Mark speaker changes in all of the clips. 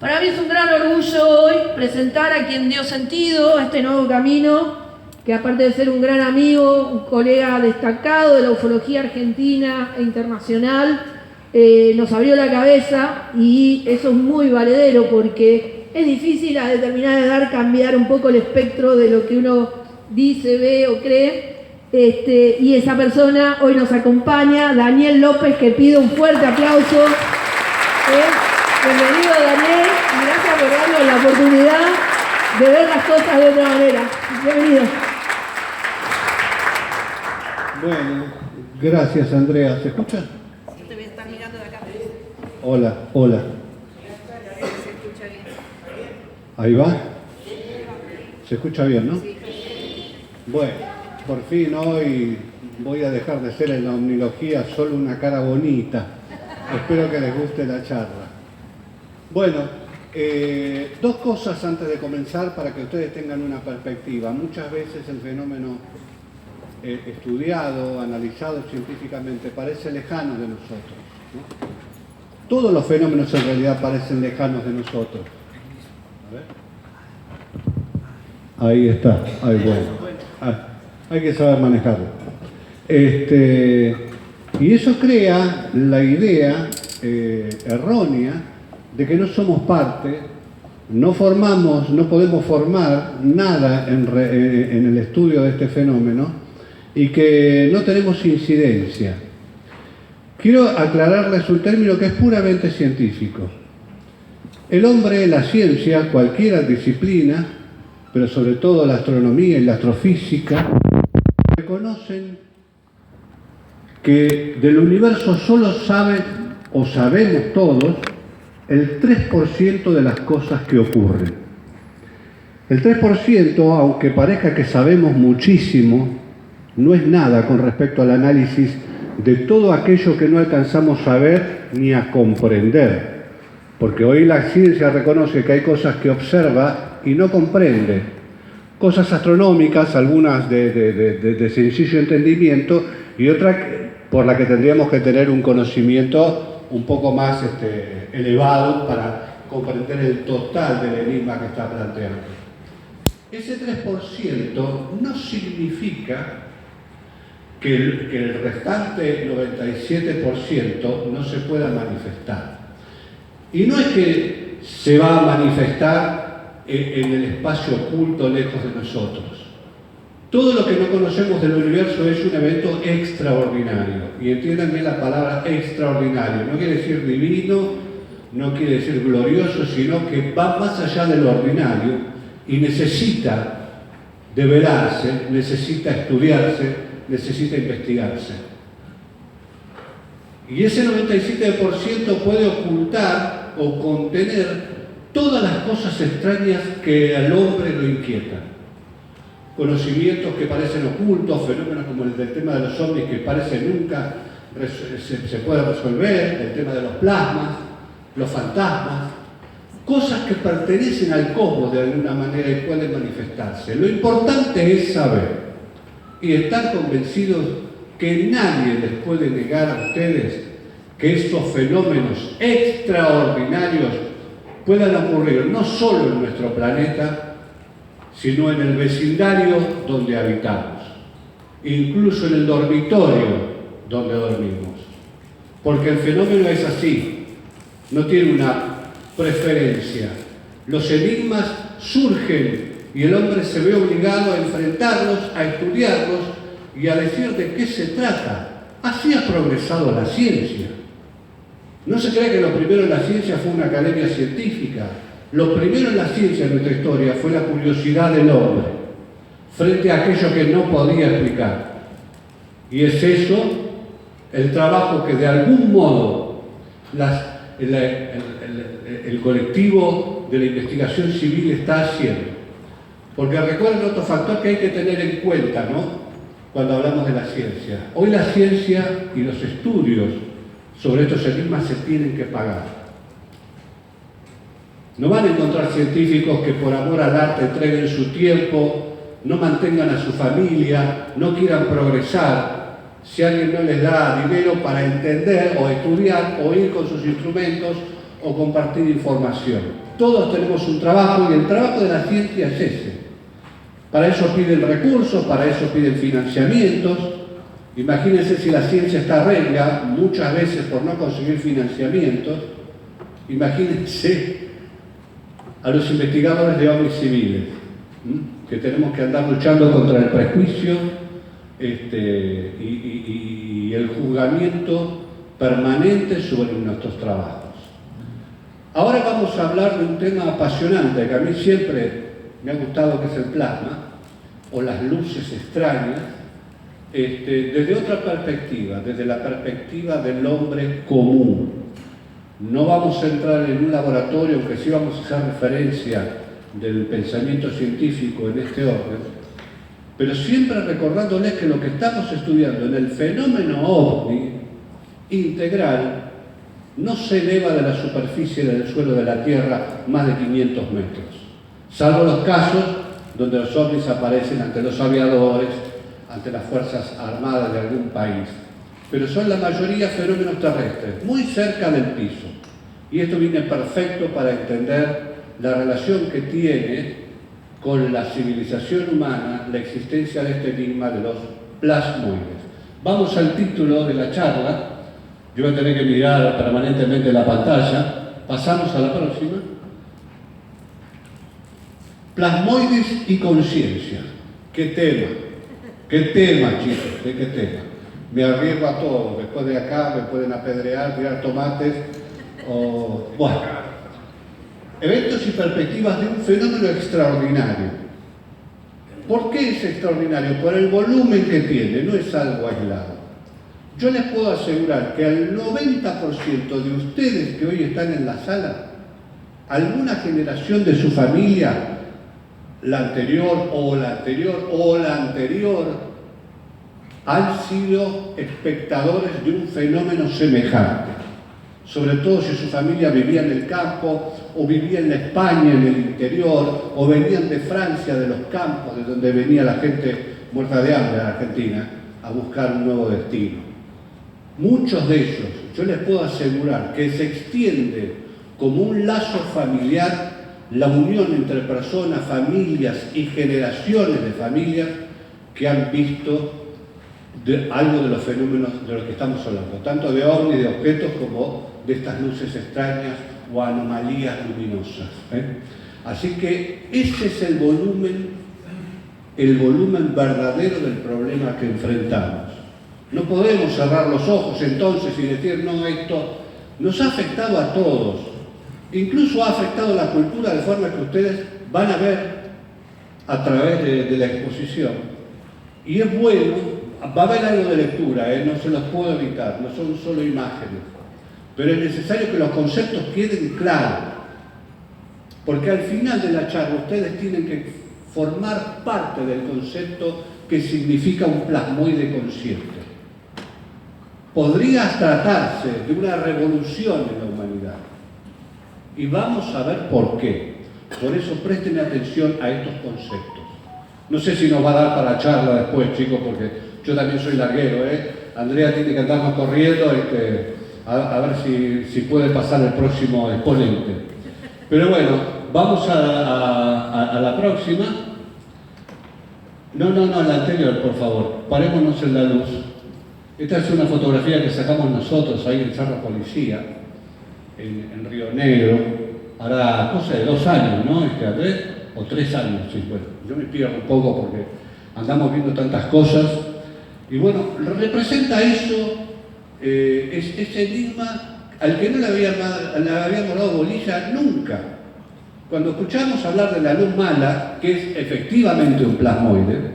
Speaker 1: Para mí es un gran orgullo hoy presentar a quien dio sentido a este nuevo camino, que aparte de ser un gran amigo, un colega destacado de la ufología argentina e internacional, nos abrió la cabeza, y eso es muy valedero porque es difícil a determinada edad cambiar un poco el espectro de lo que uno dice, ve o cree. Y esa persona hoy nos acompaña, Daniel López, que pido un fuerte aplauso. Bienvenido, Daniel, y gracias por darnos la oportunidad de ver las cosas de otra manera. Bienvenido.
Speaker 2: Bueno, gracias, Andrea. ¿Se escucha?
Speaker 1: Sí, te voy a estar mirando de acá.
Speaker 2: Hola, hola.
Speaker 1: Se escucha bien.
Speaker 2: Ahí va. Se escucha bien, ¿no?
Speaker 1: Sí.
Speaker 2: Bueno, por fin hoy voy a dejar de ser en la omnilogía solo una cara bonita. Espero que les guste la charla. Bueno, dos cosas antes de comenzar para que ustedes tengan una perspectiva. Muchas veces el fenómeno estudiado, analizado científicamente, parece lejano de nosotros, ¿no? Todos los fenómenos en realidad parecen lejanos de nosotros. A ver. Ahí está, ahí bueno. Hay que saber manejarlo. Y eso crea la idea errónea de que no somos parte, no podemos formar nada en el estudio de este fenómeno y que no tenemos incidencia. Quiero aclararles un término que es puramente científico. El hombre, la ciencia, cualquier disciplina, pero sobre todo la astronomía y la astrofísica, reconocen que del universo solo saben, o sabemos todos, el 3% de las cosas que ocurren. El 3%, aunque parezca que sabemos muchísimo, no es nada con respecto al análisis de todo aquello que no alcanzamos a ver ni a comprender. Porque hoy la ciencia reconoce que hay cosas que observa y no comprende. Cosas astronómicas, algunas de sencillo entendimiento y otras por las que tendríamos que tener un conocimiento un poco más elevado para comprender el total del enigma que está planteando. Ese 3% no significa que el restante 97% no se pueda manifestar. Y no es que se va a manifestar en el espacio oculto lejos de nosotros. Todo lo que no conocemos del universo es un evento extraordinario. Y entiéndanme la palabra extraordinario. No quiere decir divino, no quiere decir glorioso, sino que va más allá de lo ordinario y necesita develarse, necesita estudiarse, necesita investigarse. Y ese 97% puede ocultar o contener todas las cosas extrañas que al hombre lo inquietan. Conocimientos que parecen ocultos, fenómenos como el del tema de los ovnis que parece nunca se puede resolver, el tema de los plasmas, los fantasmas, cosas que pertenecen al cosmos de alguna manera y pueden manifestarse. Lo importante es saber y estar convencidos que nadie les puede negar a ustedes que estos fenómenos extraordinarios puedan ocurrir no solo en nuestro planeta, sino en el vecindario donde habitamos, incluso en el dormitorio donde dormimos. Porque el fenómeno es así, no tiene una preferencia. Los enigmas surgen y el hombre se ve obligado a enfrentarlos, a estudiarlos y a decir de qué se trata. Así ha progresado la ciencia. No se cree que lo primero en la ciencia fue una academia científica. Lo primero en la ciencia en nuestra historia fue la curiosidad del hombre frente a aquello que no podía explicar. Y es eso el trabajo que de algún modo el colectivo de la investigación civil está haciendo. Porque recuerden otro factor que hay que tener en cuenta, ¿no?, cuando hablamos de la ciencia. Hoy la ciencia y los estudios sobre estos enigmas se tienen que pagar. No van a encontrar científicos que por amor al arte entreguen su tiempo, no mantengan a su familia, no quieran progresar, si alguien no les da dinero para entender o estudiar o ir con sus instrumentos o compartir información. Todos tenemos un trabajo y el trabajo de la ciencia es ese. Para eso piden recursos, para eso piden financiamientos. Imagínense si la ciencia está renga muchas veces por no conseguir financiamientos. Imagínense a los investigadores de ovnis civiles, que tenemos que andar luchando contra el prejuicio y el juzgamiento permanente sobre nuestros trabajos. Ahora vamos a hablar de un tema apasionante que a mí siempre me ha gustado, que es el plasma o las luces extrañas, desde otra perspectiva, desde la perspectiva del hombre común. No vamos a entrar en un laboratorio, aunque sí vamos a hacer referencia del pensamiento científico en este orden, pero siempre recordándoles que lo que estamos estudiando en el fenómeno ovni integral no se eleva de la superficie del suelo de la Tierra más de 500 metros, salvo los casos donde los ovnis aparecen ante los aviadores, ante las Fuerzas Armadas de algún país. Pero son la mayoría fenómenos terrestres, muy cerca del piso. Y esto viene perfecto para entender la relación que tiene con la civilización humana la existencia de este enigma de los plasmoides. Vamos al título de la charla. Yo voy a tener que mirar permanentemente la pantalla. Pasamos a la próxima. Plasmoides y conciencia. ¿Qué tema? ¿Qué tema, chicos? ¿De qué tema? Me arriesgo a todo. Después de acá me pueden apedrear, tirar tomates o... Bueno. Eventos y perspectivas de un fenómeno extraordinario. ¿Por qué es extraordinario? Por el volumen que tiene, no es algo aislado. Yo les puedo asegurar que al 90% de ustedes que hoy están en la sala, alguna generación de su familia, la anterior o la anterior o la anterior, han sido espectadores de un fenómeno semejante. Sobre todo si su familia vivía en el campo, o vivía en la España, en el interior, o venían de Francia, de los campos, de donde venía la gente muerta de hambre a la Argentina, a buscar un nuevo destino. Muchos de ellos, yo les puedo asegurar que se extiende como un lazo familiar la unión entre personas, familias y generaciones de familias que han visto algo de los fenómenos de los que estamos hablando, tanto de ovnis, de objetos, como de estas luces extrañas o anomalías luminosas. Así que ese es el volumen verdadero del problema que enfrentamos. No podemos cerrar los ojos entonces y decir, no, esto nos ha afectado a todos. Incluso ha afectado la cultura de forma que ustedes van a ver a través de la exposición. Y es bueno, va a haber algo de lectura, no se los puedo evitar, no son solo imágenes. Pero es necesario que los conceptos queden claros. Porque al final de la charla ustedes tienen que formar parte del concepto que significa un plasmoide consciente. Podría tratarse de una revolución en la humanidad. Y vamos a ver por qué. Por eso presten atención a estos conceptos. No sé si nos va a dar para la charla después, chicos, porque yo también soy larguero, Andrea tiene que andarnos corriendo a ver si puede pasar el próximo exponente. Pero bueno, vamos a la próxima. No, la anterior, por favor. Parémonos en la luz. Esta es una fotografía que sacamos nosotros ahí en Cerro Policía, en Río Negro, hará cosa de 2 años, ¿no? Andrés, o 3 años, sí, bueno, yo me pierdo un poco porque andamos viendo tantas cosas. Y bueno, representa eso, ese enigma al que no le habíamos dado bolilla nunca. Cuando escuchamos hablar de la luz mala, que es efectivamente un plasmoide,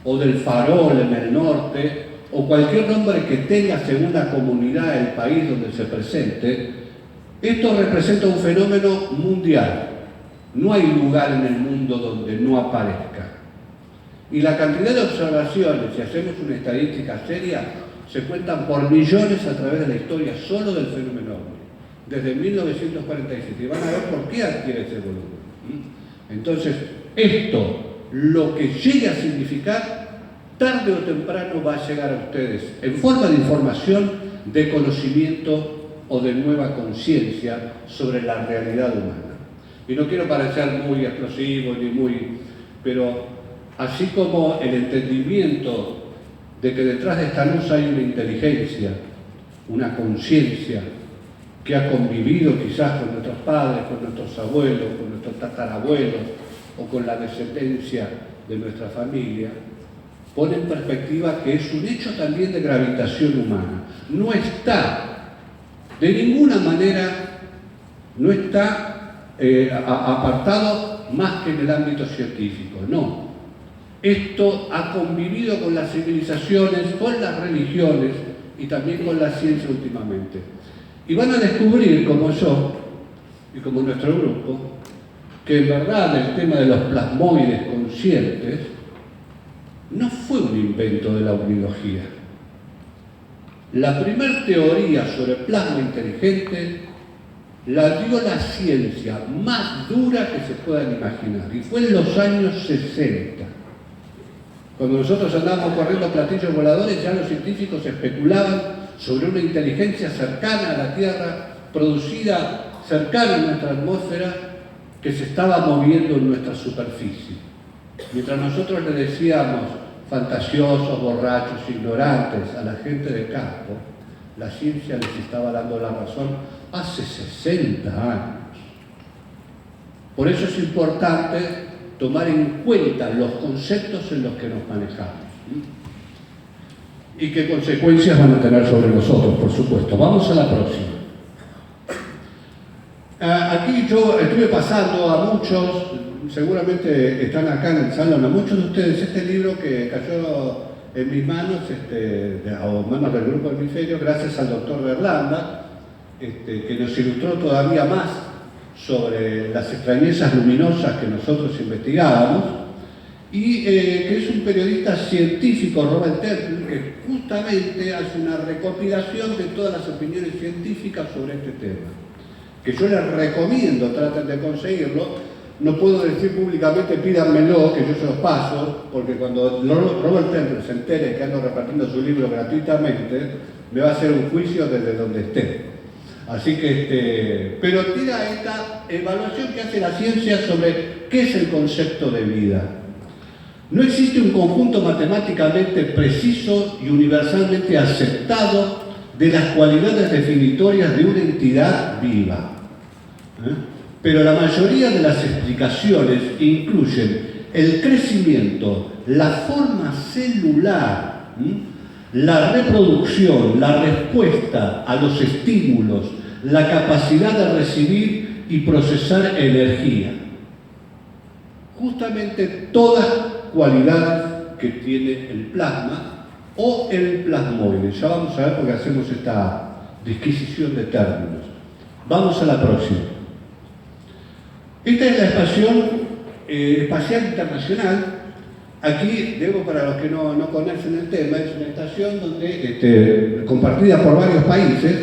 Speaker 2: o del farol en el norte, o cualquier nombre que tenga según la comunidad del país donde se presente, esto representa un fenómeno mundial. No hay lugar en el mundo donde no aparezca. Y la cantidad de observaciones, si hacemos una estadística seria, se cuentan por millones a través de la historia solo del fenómeno ovni, desde 1947. Y van a ver por qué adquiere ese volumen. Entonces, esto, lo que llegue a significar, tarde o temprano va a llegar a ustedes en forma de información, de conocimiento o de nueva conciencia sobre la realidad humana. Y no quiero parecer muy explosivo pero así como el entendimiento de que detrás de esta luz hay una inteligencia, una conciencia que ha convivido quizás con nuestros padres, con nuestros abuelos, con nuestros tatarabuelos o con la descendencia de nuestra familia, pone en perspectiva que es un hecho también de gravitación humana. No está, de ninguna manera, no está apartado más que en el ámbito científico, no. Esto ha convivido con las civilizaciones, con las religiones y también con la ciencia últimamente. Y van a descubrir, como yo y como nuestro grupo, que en verdad el tema de los plasmoides conscientes no fue un invento de la omnilogía. La primera teoría sobre plasma inteligente la dio la ciencia más dura que se puedan imaginar, y fue en los años 60. Cuando nosotros andábamos corriendo platillos voladores, ya los científicos especulaban sobre una inteligencia cercana a la Tierra, producida cercana a nuestra atmósfera, que se estaba moviendo en nuestra superficie. Mientras nosotros le decíamos fantasiosos, borrachos, ignorantes a la gente de campo, la ciencia les estaba dando la razón hace 60 años. Por eso es importante tomar en cuenta los conceptos en los que nos manejamos y qué consecuencias van a tener sobre nosotros, por supuesto. Vamos a la próxima. Aquí yo estuve pasando a muchos, seguramente están acá en el salón, a muchos de ustedes este libro que cayó en mis manos, o manos del Grupo Hemisferio, gracias al doctor Berlanda, que nos ilustró todavía más sobre las extrañezas luminosas que nosotros investigábamos, y que es un periodista científico, Robert Temple, que justamente hace una recopilación de todas las opiniones científicas sobre este tema, que yo les recomiendo, traten de conseguirlo. No puedo decir públicamente pídanmelo, que yo se los paso, porque cuando Robert Temple se entere que ando repartiendo su libro gratuitamente, me va a hacer un juicio desde donde esté. Así que, pero tira esta evaluación que hace la ciencia sobre qué es el concepto de vida. No existe un conjunto matemáticamente preciso y universalmente aceptado de las cualidades definitorias de una entidad viva. Pero la mayoría de las explicaciones incluyen el crecimiento, la forma celular, la reproducción, la respuesta a los estímulos, la capacidad de recibir y procesar energía. Justamente todas cualidades que tiene el plasma o el plasmoide. Ya vamos a ver porque hacemos esta disquisición de términos. Vamos a la próxima. Esta es la Estación Espacial Internacional. Aquí, digo para los que no conocen el tema, es una estación donde, compartida por varios países,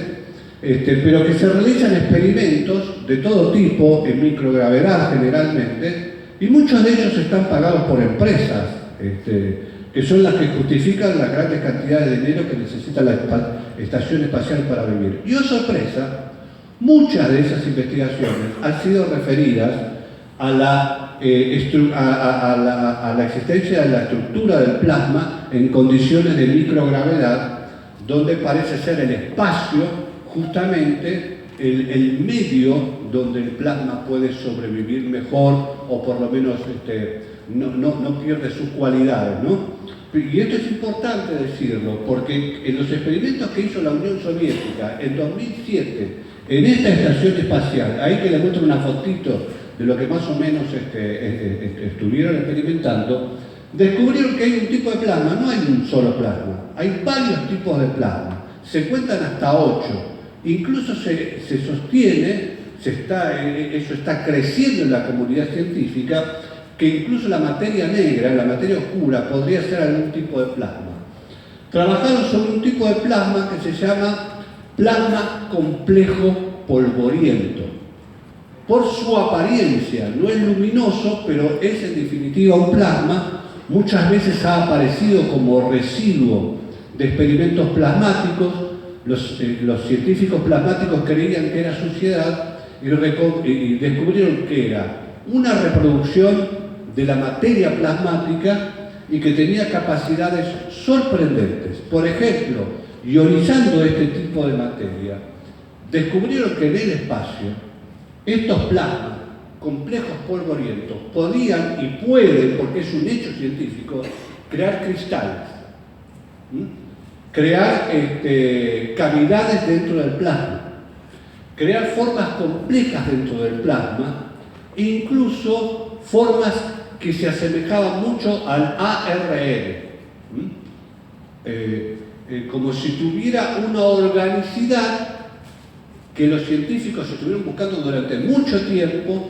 Speaker 2: pero que se realizan experimentos de todo tipo, en microgravedad generalmente, y muchos de ellos están pagados por empresas, que son las que justifican las grandes cantidades de dinero que necesita la Estación Espacial para vivir. Y, oh sorpresa, muchas de esas investigaciones han sido referidas a la existencia de la estructura del plasma en condiciones de microgravedad, donde parece ser el espacio justamente el medio donde el plasma puede sobrevivir mejor, o por lo menos no pierde sus cualidades, ¿no? Y esto es importante decirlo, porque en los experimentos que hizo la Unión Soviética en 2007, en esta estación espacial, ahí que les muestro una fotito de lo que más o menos estuvieron experimentando, descubrieron que hay un tipo de plasma, no hay un solo plasma, hay varios tipos de plasma, se cuentan hasta 8, incluso se sostiene, eso está creciendo en la comunidad científica, que incluso la materia negra, la materia oscura, podría ser algún tipo de plasma. Trabajaron sobre un tipo de plasma que se llama plasma complejo polvoriento. Por su apariencia, no es luminoso, pero es en definitiva un plasma. Muchas veces ha aparecido como residuo de experimentos plasmáticos, los científicos plasmáticos creían que era suciedad y descubrieron que era una reproducción de la materia plasmática y que tenía capacidades sorprendentes. Por ejemplo, ionizando este tipo de materia, descubrieron que en el espacio estos plasmas, complejos polvorientos, podían y pueden, porque es un hecho científico, crear cristales, crear cavidades dentro del plasma, crear formas complejas dentro del plasma, e incluso formas que se asemejaban mucho al ARN, como si tuviera una organicidad que los científicos estuvieron buscando durante mucho tiempo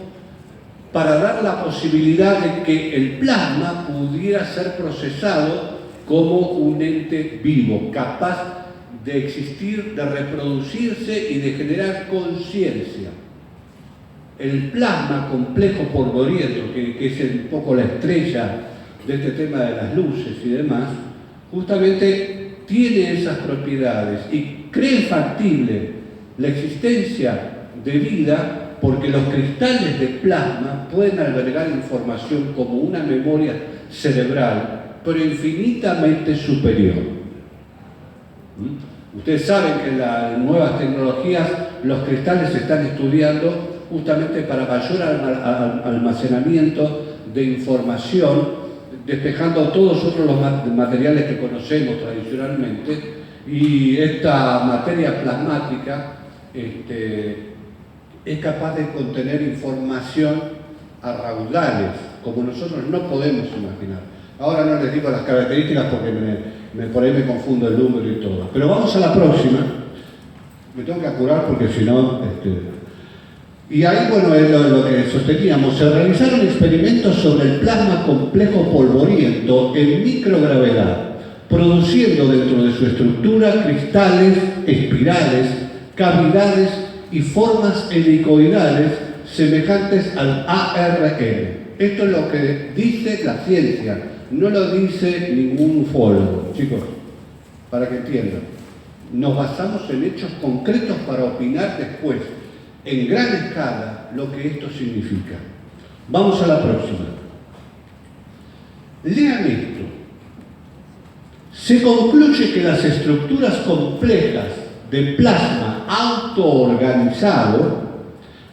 Speaker 2: para dar la posibilidad de que el plasma pudiera ser procesado como un ente vivo, capaz de existir, de reproducirse y de generar conciencia. El plasma complejo polvoriento, que es un poco la estrella de este tema de las luces y demás, justamente tiene esas propiedades y cree factible la existencia de vida porque los cristales de plasma pueden albergar información como una memoria cerebral, pero infinitamente superior. Ustedes saben que en las nuevas tecnologías los cristales se están estudiando justamente para mayor almacenamiento de información, despejando todos otros los materiales que conocemos tradicionalmente, y esta materia plasmática es capaz de contener información a raudales, como nosotros no podemos imaginar. Ahora no les digo las características porque por ahí me confundo el número y todo. Pero vamos a la próxima. Me tengo que apurar porque si no... Y ahí, bueno, es lo que sosteníamos. Se realizaron experimentos sobre el plasma complejo polvoriento en microgravedad, produciendo dentro de su estructura cristales, espirales, cavidades y formas helicoidales semejantes al ARN. Esto es lo que dice la ciencia, no lo dice ningún ufólogo, chicos, para que entiendan. Nos basamos en hechos concretos para opinar después, en gran escala, lo que esto significa. Vamos a la próxima. Lean esto. Se concluye que las estructuras complejas de plasma autoorganizado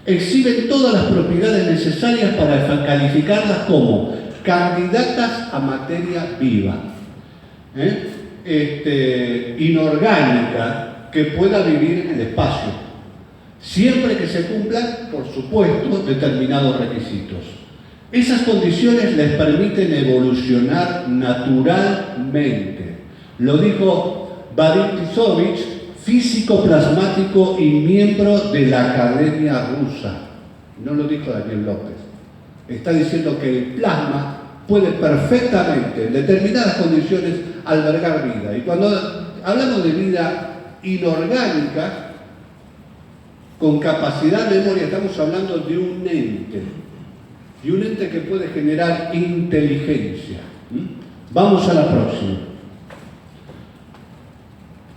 Speaker 2: exhiben todas las propiedades necesarias para calificarlas como candidatas a materia viva, inorgánica, que pueda vivir en el espacio, siempre que se cumplan, por supuesto, determinados requisitos. Esas condiciones les permiten evolucionar naturalmente. Lo dijo Vadim Tisovich, físico plasmático y miembro de la Academia Rusa. No lo dijo Daniel López. Está diciendo que el plasma puede perfectamente, en determinadas condiciones, albergar vida. Y cuando hablamos de vida inorgánica, con capacidad de memoria, estamos hablando de un ente que puede generar inteligencia. Vamos a la próxima.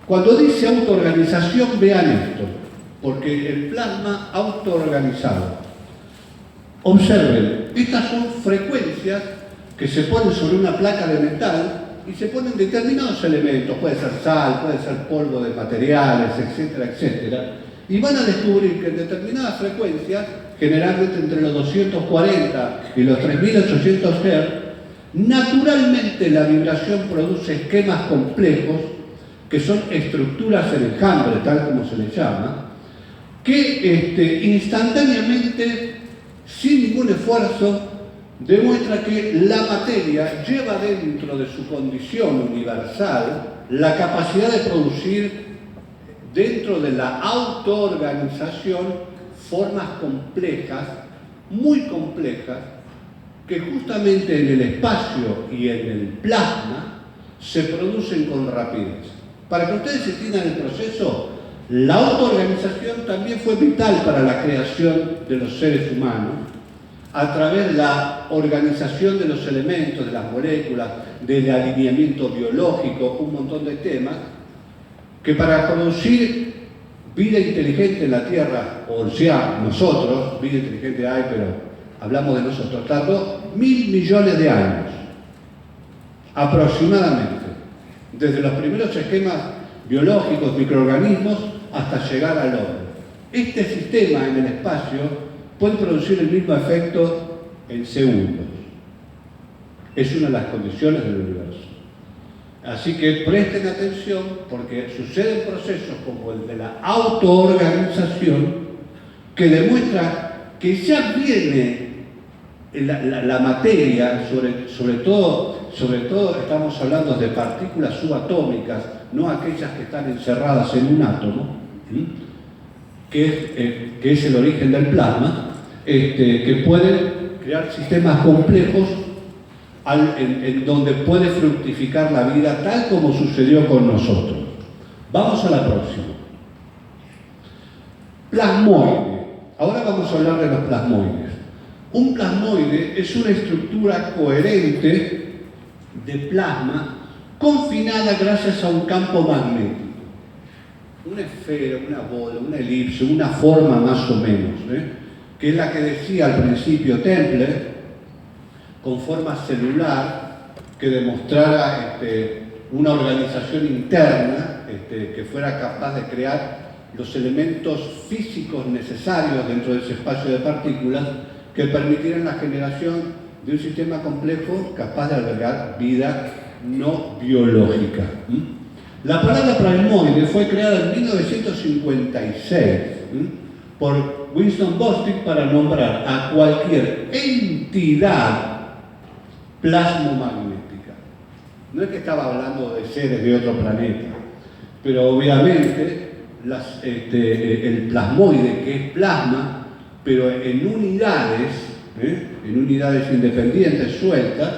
Speaker 2: Cuando dice autoorganización, vean esto, porque el plasma autoorganizado. Observen, estas son frecuencias que se ponen sobre una placa de metal y se ponen determinados elementos, puede ser sal, puede ser polvo de materiales, etcétera, etcétera, y van a descubrir que en determinadas frecuencias, generalmente entre los 240 y los 3800 Hz, naturalmente la vibración produce esquemas complejos que son estructuras en enjambre, tal como se les llama, que instantáneamente, sin ningún esfuerzo, demuestra que la materia lleva dentro de su condición universal la capacidad de producir dentro de la autoorganización formas complejas, muy complejas, que justamente en el espacio y en el plasma se producen con rapidez. Para que ustedes entiendan el proceso, la autoorganización también fue vital para la creación de los seres humanos, a través de la organización de los elementos, de las moléculas, del alineamiento biológico, un montón de temas, que para producir vida inteligente en la Tierra, o sea, nosotros, vida inteligente hay, pero hablamos de nosotros, tardó 1.000 millones de años, aproximadamente, desde los primeros esquemas biológicos, microorganismos, hasta llegar al hombre. Este sistema en el espacio puede producir el mismo efecto en segundos. Es una de las condiciones del universo. Así que presten atención porque suceden procesos como el de la autoorganización que demuestra que ya viene la materia, sobre todo estamos hablando de partículas subatómicas, no aquellas que están encerradas en un átomo, que es el origen del plasma, que pueden crear sistemas complejos en donde puede fructificar la vida tal como sucedió con nosotros. Vamos a la próxima. Plasmoide. Ahora vamos a hablar de los plasmoides. Un plasmoide es una estructura coherente de plasma confinada gracias a un campo magnético. Una esfera, una bola, una elipse, una forma más o menos, que es la que decía al principio Templer, con forma celular, que demostrara una organización interna que fuera capaz de crear los elementos físicos necesarios dentro de ese espacio de partículas que permitieran la generación de un sistema complejo capaz de albergar vida no biológica. La palabra plasmoide fue creada en 1956 por Winston Bostick para nombrar a cualquier entidad plasmomagnética. No es que estaba hablando de seres de otro planeta, pero obviamente el plasmoide, que es plasma, pero en unidades independientes, sueltas,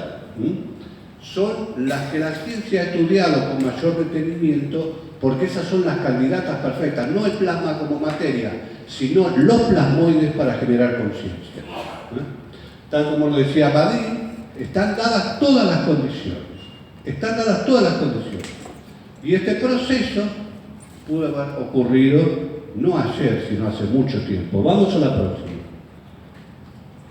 Speaker 2: son las que la ciencia ha estudiado con mayor detenimiento, porque esas son las candidatas perfectas, no el plasma como materia, sino los plasmoides para generar conciencia. Tal como lo decía Badin, están dadas todas las condiciones. Están dadas todas las condiciones. Y este proceso pudo haber ocurrido no ayer, sino hace mucho tiempo. Vamos a la próxima.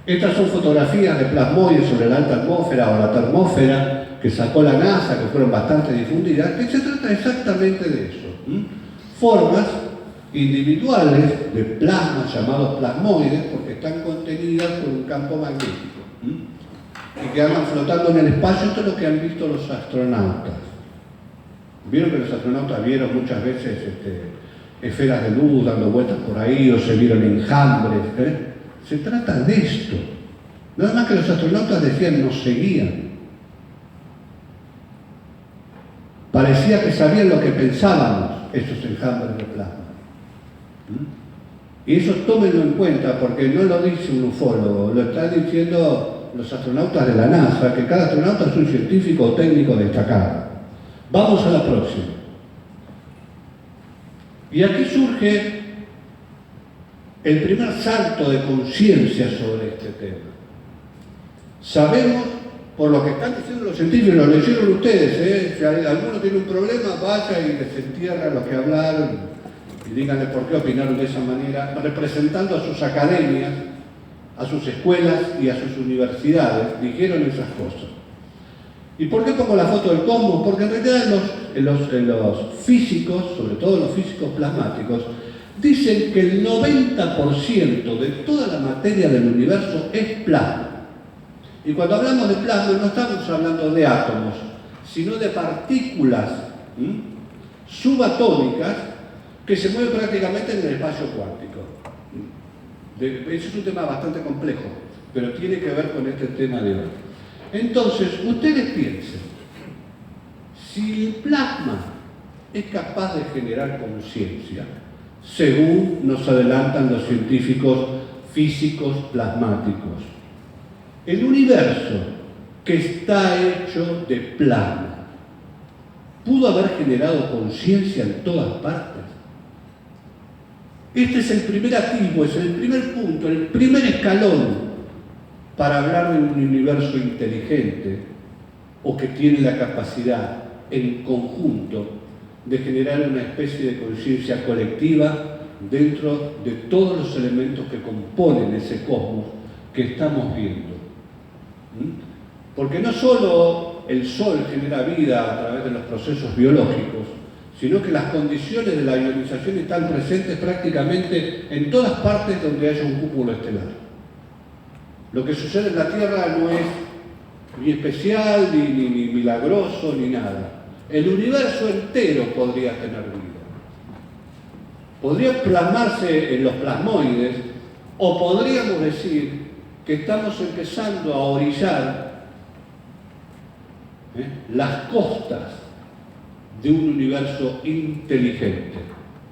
Speaker 2: Estas son fotografías de plasmoides sobre la alta atmósfera o la termósfera que sacó la NASA, que fueron bastante difundidas, que se trata exactamente de eso. Formas individuales de plasma llamados plasmoides porque están contenidas por un campo magnético. Y que andan flotando en el espacio. Esto es lo que han visto los astronautas. Vieron que los astronautas vieron muchas veces esferas de luz dando vueltas por ahí, o se vieron enjambres. Se trata de esto. Nada más que los astronautas decían, nos seguían. Parecía que sabían lo que pensábamos esos enjambres de plasma. Y eso tómenlo en cuenta porque no lo dice un ufólogo, lo están diciendo los astronautas de la NASA, que cada astronauta es un científico o técnico destacado. Vamos a la próxima. Y aquí surge el primer salto de conciencia sobre este tema. Sabemos, por lo que están diciendo los científicos, lo leyeron ustedes, si alguno tiene un problema, vaya y desentierra lo que hablaron y díganle por qué opinaron de esa manera, representando a sus academias, a sus escuelas y a sus universidades, dijeron esas cosas. ¿Y por qué pongo la foto del cosmos? Porque en realidad en los físicos, sobre todo los físicos plasmáticos, dicen que el 90% de toda la materia del universo es plasma. Y cuando hablamos de plasma no estamos hablando de átomos, sino de partículas subatómicas que se mueven prácticamente en el espacio cuántico. Ese es un tema bastante complejo, pero tiene que ver con este tema de hoy. Entonces, ustedes piensen, si el plasma es capaz de generar conciencia, según nos adelantan los científicos físicos plasmáticos, el universo, que está hecho de plasma, ¿pudo haber generado conciencia en todas partes? Este es el primer atisbo, es el primer punto, el primer escalón para hablar de un universo inteligente o que tiene la capacidad en conjunto de generar una especie de conciencia colectiva dentro de todos los elementos que componen ese cosmos que estamos viendo. Porque no solo el Sol genera vida a través de los procesos biológicos, sino que las condiciones de la ionización están presentes prácticamente en todas partes donde haya un cúmulo estelar. Lo que sucede en la Tierra no es ni especial, ni milagroso, ni nada. El universo entero podría tener vida. Podría plasmarse en los plasmoides, o podríamos decir que estamos empezando a orillar las costas de un universo inteligente.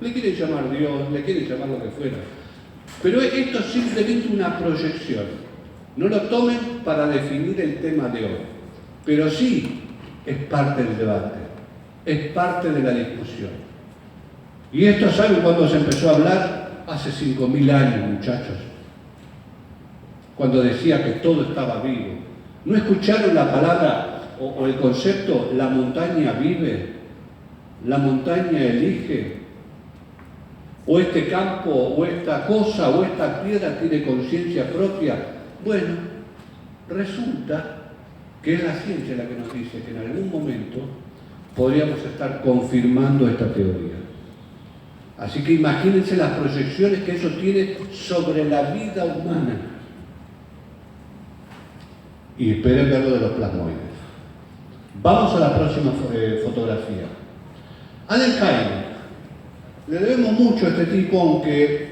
Speaker 2: Le quieren llamar Dios, le quieren llamar lo que fuera. Pero esto es simplemente una proyección. No lo tomen para definir el tema de hoy. Pero sí es parte del debate, es parte de la discusión. Y esto, ¿saben cuándo se empezó a hablar? Hace 5.000 años, muchachos. Cuando decía que todo estaba vivo. ¿No escucharon la palabra o el concepto la montaña vive? La montaña elige, o este campo, o esta cosa, o esta piedra tiene conciencia propia. Bueno, resulta que es la ciencia la que nos dice que en algún momento podríamos estar confirmando esta teoría. Así que imagínense las proyecciones que eso tiene sobre la vida humana. Y esperen ver lo de los plasmoides. Vamos a la próxima fotografía. Allen Hynek. Le debemos mucho a este tipo, aunque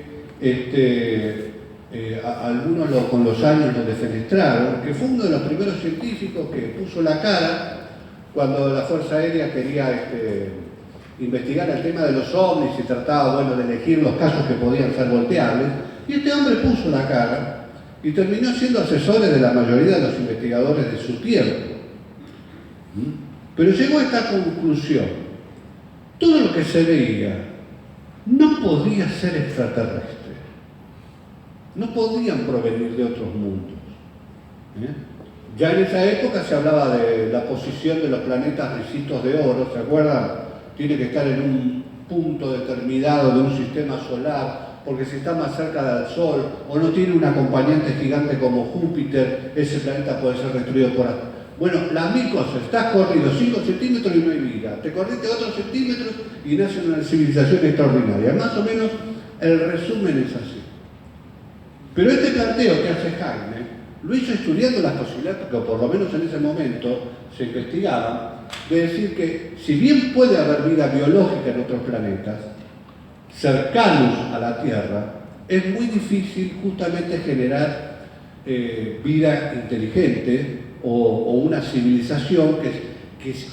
Speaker 2: algunos con los años lo defenestraron, que fue uno de los primeros científicos que puso la cara cuando la Fuerza Aérea quería investigar el tema de los ovnis y trataba, de elegir los casos que podían ser volteables. Y este hombre puso la cara y terminó siendo asesor de la mayoría de los investigadores de su tiempo. Pero llegó a esta conclusión. Todo lo que se veía no podía ser extraterrestre. No podían provenir de otros mundos. Ya en esa época se hablaba de la posición de los planetas ricitos de oro, ¿se acuerdan? Tiene que estar en un punto determinado de un sistema solar, porque si está más cerca del Sol o no tiene un acompañante gigante como Júpiter, ese planeta puede ser destruido por... Bueno, las mil cosas. Estás corrido 5 centímetros y no hay vida. Te corriste otros centímetros y nace una civilización extraordinaria. Más o menos el resumen es así. Pero este planteo que hace Hynek lo hizo estudiando las posibilidades, porque por lo menos en ese momento se investigaba, de decir que si bien puede haber vida biológica en otros planetas, cercanos a la Tierra, es muy difícil justamente generar vida inteligente o una civilización que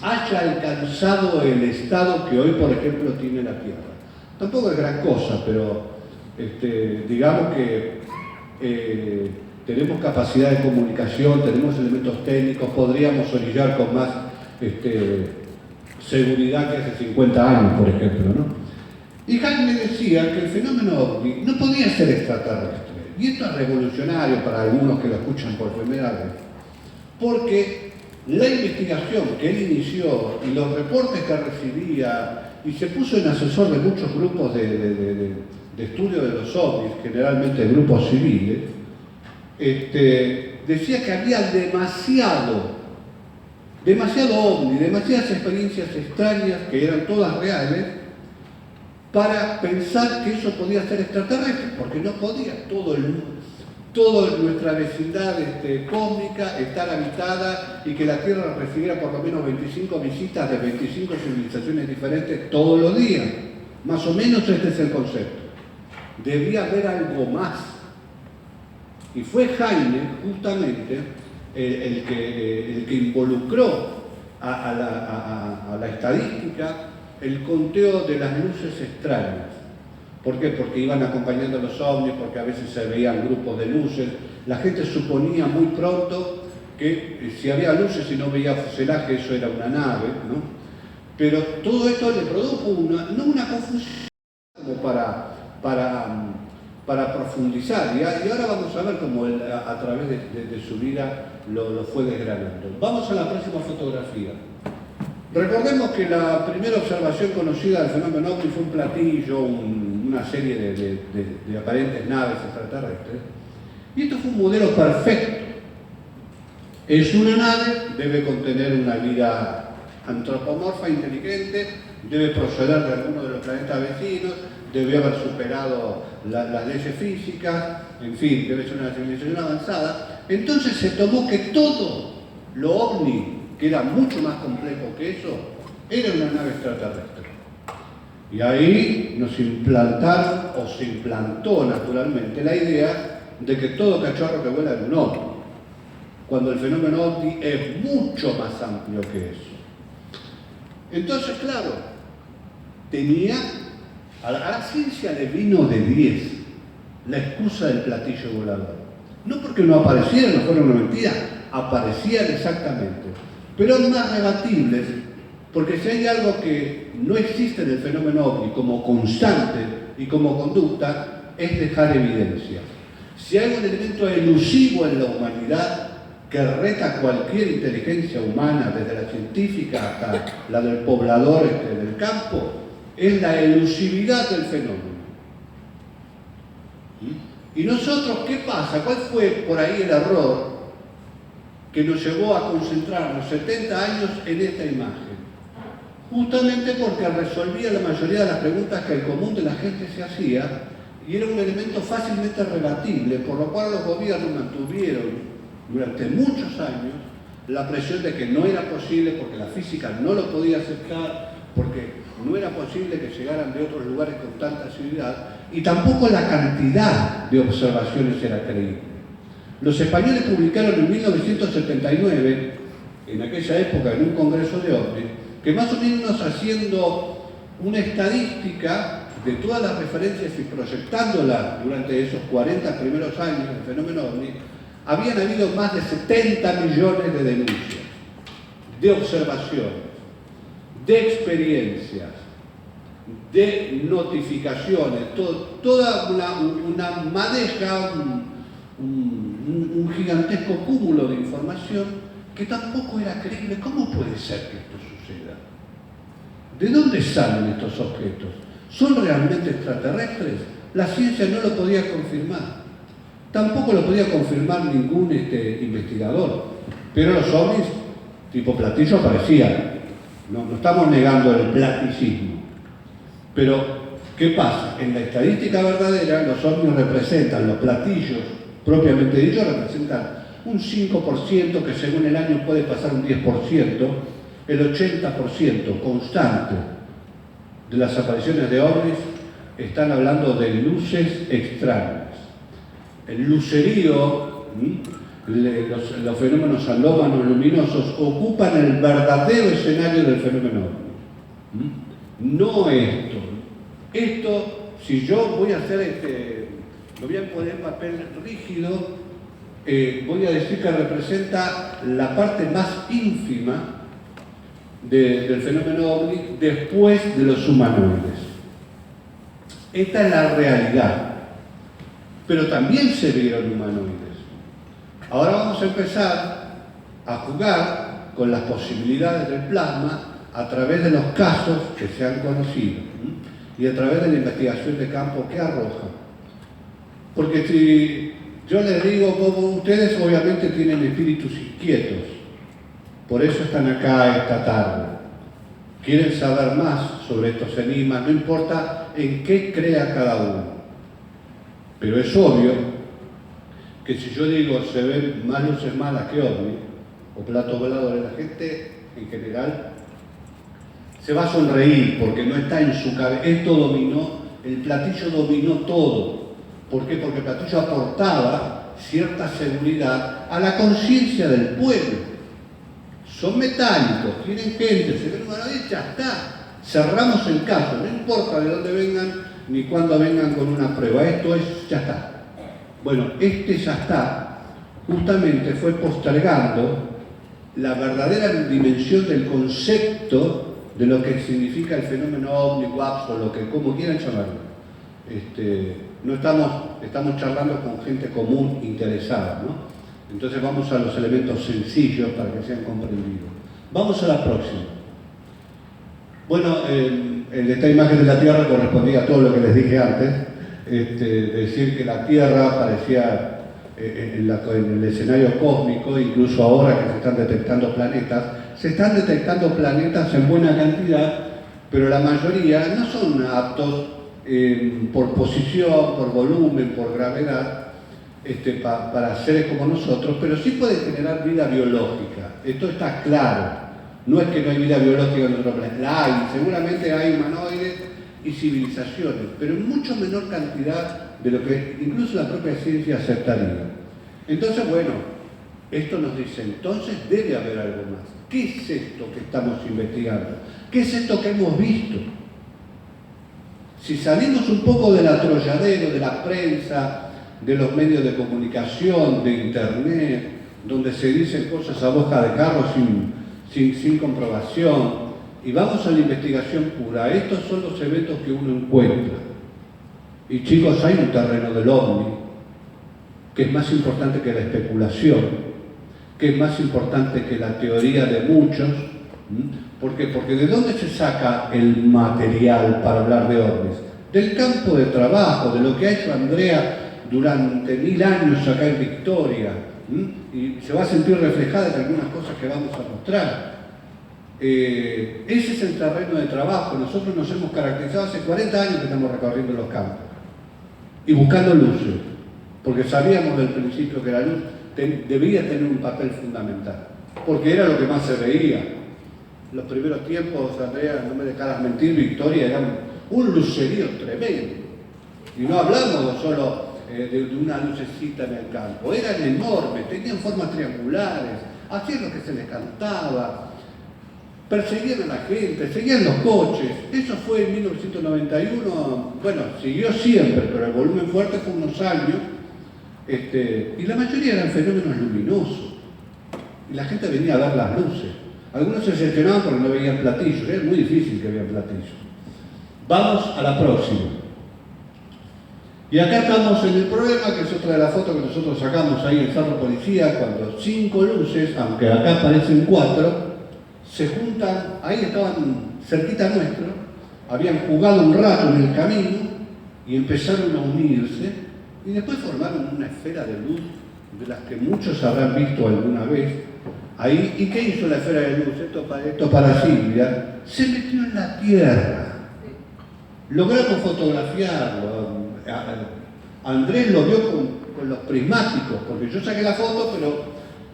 Speaker 2: haya alcanzado el estado que hoy, por ejemplo, tiene la Tierra. Tampoco es gran cosa, pero digamos que tenemos capacidad de comunicación, tenemos elementos técnicos, podríamos orillar con más seguridad que hace 50 años, por ejemplo, ¿no? Y Hynek decía que el fenómeno ovni no podía ser extraterrestre. Y esto es revolucionario para algunos que lo escuchan por primera vez, porque la investigación que él inició y los reportes que recibía, y se puso en asesor de muchos grupos de estudio de los ovnis, generalmente grupos civiles, decía que había demasiado ovni, demasiadas experiencias extrañas que eran todas reales para pensar que eso podía ser extraterrestre, porque no podía toda nuestra vecindad cósmica estar habitada y que la Tierra recibiera por lo menos 25 visitas de 25 civilizaciones diferentes todos los días. Más o menos este es el concepto. Debía haber algo más. Y fue Hynek justamente el que involucró a la estadística el conteo de las luces extrañas. ¿Por qué? Porque iban acompañando a los ovnis, porque a veces se veían grupos de luces. La gente suponía muy pronto que si había luces y no veía fuselaje, eso era una nave, ¿no? Pero todo esto le produjo no una confusión como para profundizar. Y ahora vamos a ver cómo él, a través de su vida lo fue desgranando. Vamos a la próxima fotografía. Recordemos que la primera observación conocida del fenómeno OVNI fue un platillo, una serie de aparentes naves extraterrestres, y esto fue un modelo perfecto. Es una nave, debe contener una vida antropomorfa, inteligente, debe proceder de alguno de los planetas vecinos, debe haber superado las leyes físicas, en fin, debe ser una civilización avanzada. Entonces se tomó que todo lo OVNI, que era mucho más complejo que eso, era una nave extraterrestre. Y ahí nos implantaron, o se implantó naturalmente, la idea de que todo cachorro que vuela es un OVNI, cuando el fenómeno OVNI es mucho más amplio que eso. Entonces, claro, a la ciencia le vino de 10 la excusa del platillo volador. No porque no aparecieran, no fuera una mentira, aparecían exactamente. Pero más rebatibles, porque si hay algo que no existe en el fenómeno OVNI como constante y como conducta, es dejar evidencia. Si hay un elemento elusivo en la humanidad que reta cualquier inteligencia humana, desde la científica hasta la del poblador del campo, es la elusividad del fenómeno. ¿Y nosotros qué pasa? ¿Cuál fue por ahí el error que nos llevó a concentrarnos 70 años en esta imagen? Justamente porque resolvía la mayoría de las preguntas que el común de la gente se hacía y era un elemento fácilmente rebatible, por lo cual los gobiernos mantuvieron durante muchos años la presión de que no era posible, porque la física no lo podía aceptar, porque no era posible que llegaran de otros lugares con tanta asiduidad, y tampoco la cantidad de observaciones era creíble. Los españoles publicaron en 1979, en aquella época, en un congreso de OVNI, que más o menos haciendo una estadística de todas las referencias y proyectándolas durante esos 40 primeros años del fenómeno OVNI, habían habido más de 70 millones de denuncias, de observaciones, de experiencias, de notificaciones, toda una madeja, un gigantesco cúmulo de información que tampoco era creíble. ¿Cómo puede ser que esto suceda? ¿De dónde salen estos objetos? ¿Son realmente extraterrestres? La ciencia no lo podía confirmar. Tampoco lo podía confirmar ningún investigador. Pero los ovnis tipo platillo aparecían. No estamos negando el platicismo. Pero, ¿qué pasa? En la estadística verdadera, los ovnis representan, los platillos propiamente dichos, representan un 5%, que según el año puede pasar un 10%, el 80% constante de las apariciones de ovnis están hablando de luces extrañas. El lucerío, los fenómenos alómanos luminosos ocupan el verdadero escenario del fenómeno OVNI. No esto. Esto, si yo voy a hacer lo voy a poner en papel rígido, voy a decir que representa la parte más ínfima del fenómeno OVNI después de los humanoides. Esta es la realidad. Pero también se vieron humanoides. Ahora vamos a empezar a jugar con las posibilidades del plasma a través de los casos que se han conocido y a través de la investigación de campo que arroja. Porque si yo les digo, ustedes obviamente tienen espíritus inquietos, por eso están acá esta tarde. Quieren saber más sobre estos enigmas, no importa en qué crea cada uno. Pero es obvio que si yo digo se ven más luces malas que ovnis o platos voladores, la gente en general se va a sonreír porque no está en su cabeza. Esto dominó, el platillo dominó todo. ¿Por qué? Porque el platillo aportaba cierta seguridad a la conciencia del pueblo. Son metálicos, tienen gente, se ven humanoides, ya está. Cerramos el caso, no importa de dónde vengan ni cuando vengan con una prueba. Esto es, ya está. Bueno, ya está, justamente fue postergando la verdadera dimensión del concepto de lo que significa el fenómeno OVNI, WAPS o como quieran llamarlo. No estamos charlando con gente común interesada, ¿no? Entonces vamos a los elementos sencillos para que sean comprendidos. Vamos a la próxima. Bueno, esta imagen de la Tierra correspondía a todo lo que les dije antes. Decir que la Tierra parecía en el escenario cósmico, incluso ahora que se están detectando planetas en buena cantidad, pero la mayoría no son aptos por posición, por volumen, por gravedad, para seres como nosotros, pero sí puede generar vida biológica. Esto está claro. No es que no hay vida biológica en otro planeta, la hay, seguramente hay humanoides y civilizaciones, pero en mucho menor cantidad de lo que incluso la propia ciencia aceptaría. Entonces, bueno, esto nos dice, entonces debe haber algo más. ¿Qué es esto que estamos investigando? ¿Qué es esto que hemos visto? Si salimos un poco del atolladero, de la prensa, de los medios de comunicación, de internet, donde se dicen cosas a boca de carro sin comprobación, y vamos a la investigación pura, estos son los eventos que uno encuentra. Y chicos, hay un terreno del ovni que es más importante que la especulación, que es más importante que la teoría de muchos. ¿Por qué? Porque ¿de dónde se saca el material para hablar de ovnis? Del campo de trabajo, de lo que ha hecho Andrea durante 1000 años acá en Victoria. Y se va a sentir reflejada en algunas cosas que vamos a mostrar. Ese es el terreno de trabajo. Nosotros nos hemos caracterizado hace 40 años que estamos recorriendo los campos y buscando luces, porque sabíamos del principio que la luz debía tener un papel fundamental, porque era lo que más se veía. Los primeros tiempos, Andrea, no me dejaras mentir, Victoria era un lucerío tremendo. Y no hablamos solo de una lucecita en el campo, eran enormes, tenían formas triangulares, hacían lo que se les cantaba, perseguían a la gente, seguían los coches. Eso fue en 1991, bueno, siguió siempre, pero el volumen fuerte fue unos años, y la mayoría eran fenómenos luminosos, y la gente venía a ver las luces. Algunos se decepcionaban porque no veían platillos, era muy difícil que vean platillos. Vamos a la próxima. Y acá estamos en el problema, que es otra de las fotos que nosotros sacamos ahí en Cerro Policía, cuando 5 luces, aunque acá aparecen 4, se juntan, ahí estaban cerquita nuestro, habían jugado un rato en el camino y empezaron a unirse y después formaron una esfera de luz de las que muchos habrán visto alguna vez. Ahí, ¿y qué hizo la esfera de luz? Esto para Silvia, se metió en la tierra. Logramos fotografiarlo. Andrés lo vio con los prismáticos, porque yo saqué la foto, pero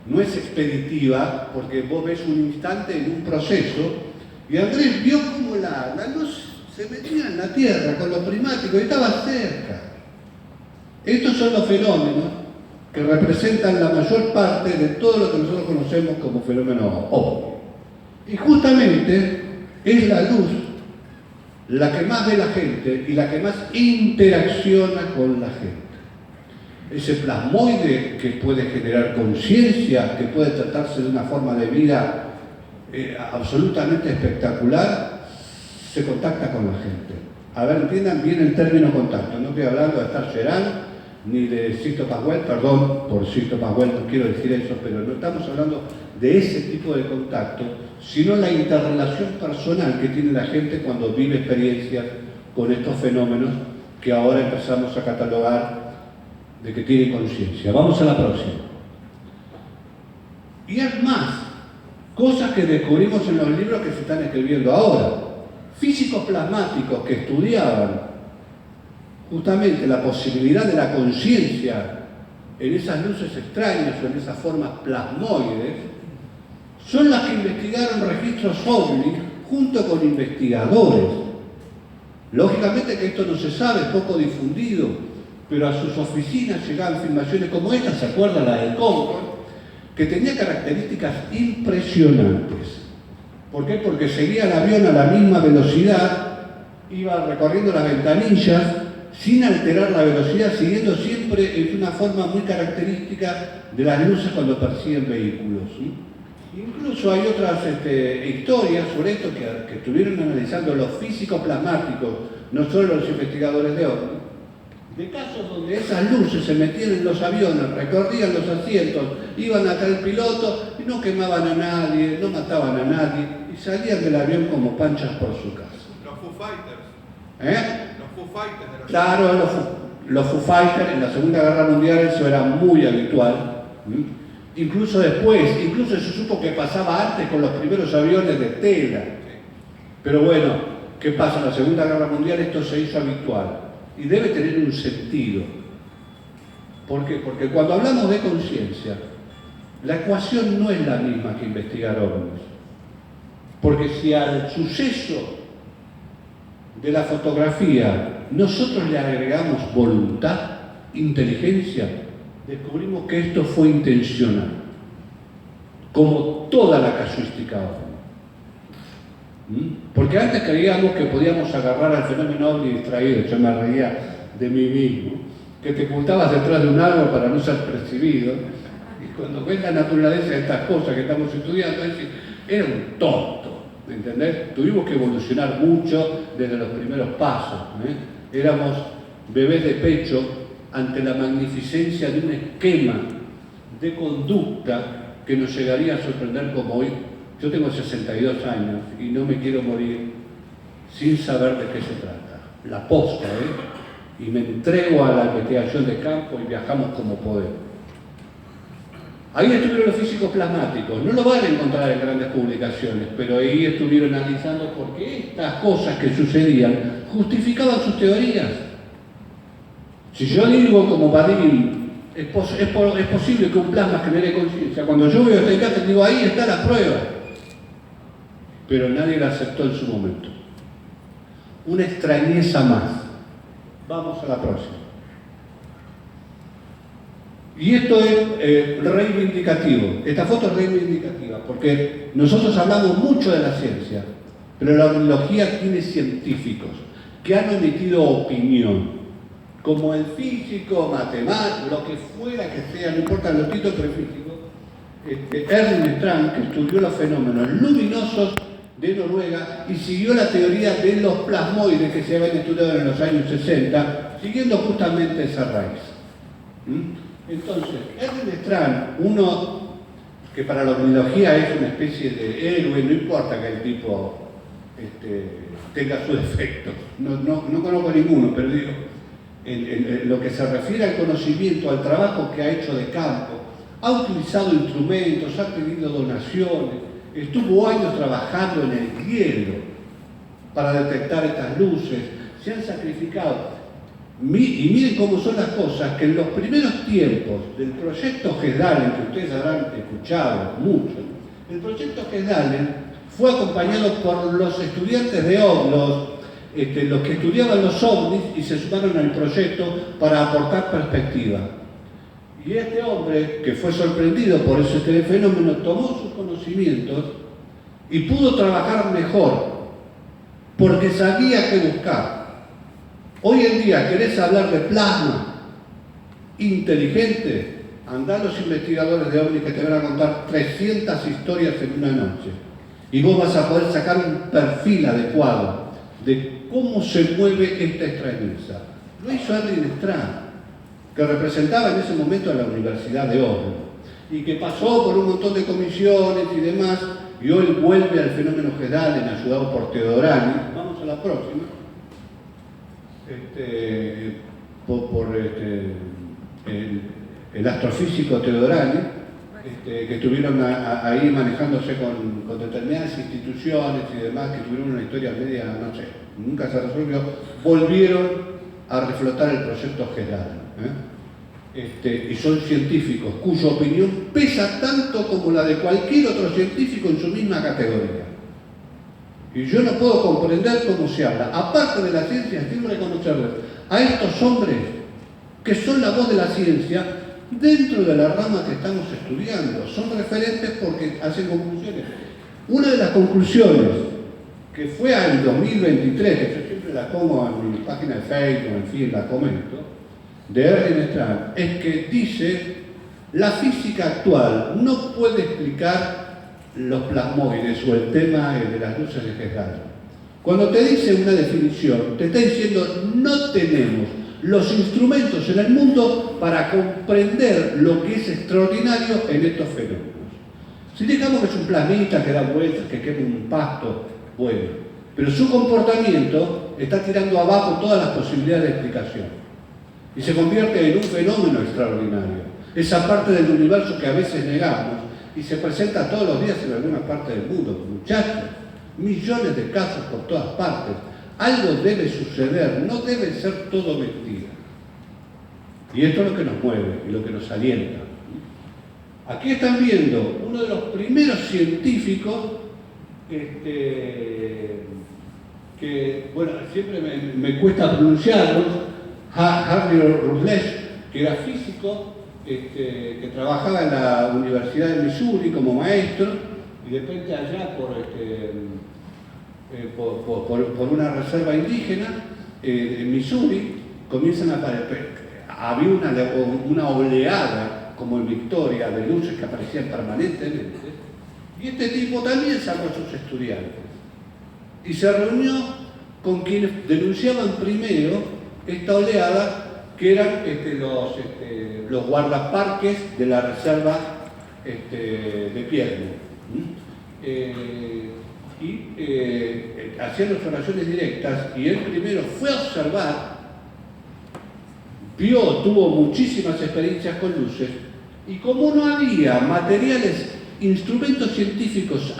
Speaker 2: no es expeditiva, porque vos ves un instante en un proceso, y Andrés vio cómo la luz se metía en la tierra con los prismáticos y estaba cerca. Estos son los fenómenos que representan la mayor parte de todo lo que nosotros conocemos como fenómeno ovni. Y justamente es la luz la que más ve la gente y la que más interacciona con la gente. Ese plasmoide que puede generar conciencia, que puede tratarse de una forma de vida absolutamente espectacular, se contacta con la gente. A ver, entiendan bien el término contacto. No estoy hablando de estar Gerán ni de Sixto Pascual, perdón por Sixto Pascual, no quiero decir eso, pero no estamos hablando de ese tipo de contacto, sino la interrelación personal que tiene la gente cuando vive experiencias con estos fenómenos que ahora empezamos a catalogar de que tienen conciencia. Vamos a la próxima. Y es más, cosas que descubrimos en los libros que se están escribiendo ahora. Físicos plasmáticos que estudiaban justamente la posibilidad de la conciencia en esas luces extrañas o en esas formas plasmoides, son las que investigaron registros ovni junto con investigadores. Lógicamente que esto no se sabe, es poco difundido, pero a sus oficinas llegaban filmaciones como esta, ¿se acuerdan? La del Concorde, que tenía características impresionantes. ¿Por qué? Porque seguía el avión a la misma velocidad, iba recorriendo las ventanillas sin alterar la velocidad, siguiendo siempre en una forma muy característica de las luces cuando persiguen vehículos, ¿sí? Incluso hay otras historias sobre esto que estuvieron analizando los físicos plasmáticos, no solo los investigadores de ovni, de casos donde esas luces se metían en los aviones, recorrían los asientos, iban acá el piloto y no quemaban a nadie, no mataban a nadie, y salían del avión como panchas por su casa.
Speaker 3: Los Foo Fighters.
Speaker 2: ¿Eh?
Speaker 3: Los Foo Fighters de los...
Speaker 2: Claro, los Foo Fighters en la Segunda Guerra Mundial eso era muy habitual. Incluso después, incluso se supo que pasaba antes con los primeros aviones de tela. Pero bueno, ¿qué pasa? En la Segunda Guerra Mundial esto se hizo habitual y debe tener un sentido. ¿Por qué? Porque cuando hablamos de conciencia, la ecuación no es la misma que investigar ovnis. Porque si al suceso de la fotografía nosotros le agregamos voluntad, inteligencia, descubrimos que esto fue intencional, como toda la casuística ovni. Porque antes creíamos que podíamos agarrar al fenómeno ovni distraído, yo me reía de mí mismo, que te ocultabas detrás de un árbol para no ser percibido, y cuando ves la naturaleza de estas cosas que estamos estudiando, decís, era un tonto, ¿me entendés? Tuvimos que evolucionar mucho desde los primeros pasos, Éramos bebés de pecho ante la magnificencia de un esquema de conducta que nos llegaría a sorprender como hoy. Yo tengo 62 años y no me quiero morir sin saber de qué se trata. La posta, y me entrego a la investigación de campo y viajamos como podemos. Ahí estuvieron los físicos plasmáticos, no lo van a encontrar en grandes publicaciones, pero ahí estuvieron analizando por qué estas cosas que sucedían justificaban sus teorías. Si yo digo como Badil, es posible que un plasma genere conciencia, cuando yo veo esta imagen digo, ahí está la prueba. Pero nadie la aceptó en su momento. Una extrañeza más. Vamos a la próxima. Y esto es reivindicativo. Esta foto es reivindicativa porque nosotros hablamos mucho de la ciencia, pero la ovniología tiene científicos que han emitido opinión, como el físico, matemático, lo que fuera que sea, no importa los títulos, pero físico. Ernst Strand, que estudió los fenómenos luminosos de Noruega y siguió la teoría de los plasmoides que se habían estudiado en los años 60, siguiendo justamente esa raíz. Entonces, Ernst Strand, uno que para la ovniología es una especie de héroe, no importa que el tipo tenga sus defectos, no conozco ninguno, pero digo, en lo que se refiere al conocimiento, al trabajo que ha hecho de campo, ha utilizado instrumentos, ha pedido donaciones, estuvo años trabajando en el hielo para detectar estas luces, se han sacrificado. Y miren cómo son las cosas, que en los primeros tiempos del proyecto Gesdalen, que ustedes habrán escuchado mucho, el proyecto Gesdalen fue acompañado por los estudiantes de ovnis, los que estudiaban los ovnis y se sumaron al proyecto para aportar perspectiva. Y este hombre, que fue sorprendido por ese fenómeno, tomó sus conocimientos y pudo trabajar mejor, porque sabía qué buscar. Hoy en día, ¿querés hablar de plasma inteligente? Andá a los investigadores de ovnis que te van a contar 300 historias en una noche. Y vos vas a poder sacar un perfil adecuado de cómo se mueve esta extrañeza. Lo hizo Ernst Strand, que representaba en ese momento a la Universidad de Oslo, y que pasó por un montón de comisiones y demás, y hoy vuelve al fenómeno Gesdalen, ayudado por Teodorani. Vamos a la próxima. El astrofísico Teodorani, que estuvieron ahí manejándose con determinadas instituciones y demás, que tuvieron una historia media, no sé, nunca se resolvió, volvieron a reflotar el proyecto Gesdalen. Y son científicos cuya opinión pesa tanto como la de cualquier otro científico en su misma categoría. Y yo no puedo comprender cómo se habla, aparte de la ciencia, sin reconocerles a estos hombres que son la voz de la ciencia dentro de la rama que estamos estudiando. Son referentes porque hacen conclusiones. Una de las conclusiones que fue al 2023, que yo siempre la pongo en mi página de Facebook, en fin, la comento, de Ernst Strand, es que dice: la física actual no puede explicar los plasmoides o el tema de las luces de Gesdalen. Cuando te dice una definición, te está diciendo: no tenemos los instrumentos en el mundo para comprender lo que es extraordinario en estos fenómenos. Si dejamos que es un planeta que da vueltas, que quema un pasto, bueno, pero su comportamiento está tirando abajo todas las posibilidades de explicación y se convierte en un fenómeno extraordinario. Esa parte del universo que a veces negamos y se presenta todos los días en alguna parte del mundo. Muchachos, millones de casos por todas partes. Algo debe suceder, no debe ser todo mentira. Y esto es lo que nos mueve y lo que nos alienta. Aquí están viendo uno de los primeros científicos que, bueno, siempre me cuesta pronunciarlos, Harry Rutledge, que era físico, que trabajaba en la Universidad de Missouri como maestro, y de repente allá por una reserva indígena en Missouri comienzan a aparecer, había una oleada como en Victoria de luces que aparecían permanentemente, y este tipo también sacó a sus estudiantes y se reunió con quienes denunciaban primero esta oleada, que eran los guardaparques de la reserva de Piedmont. Hacían observaciones directas y él primero fue a observar, tuvo muchísimas experiencias con luces, y como no había materiales, instrumentos científicos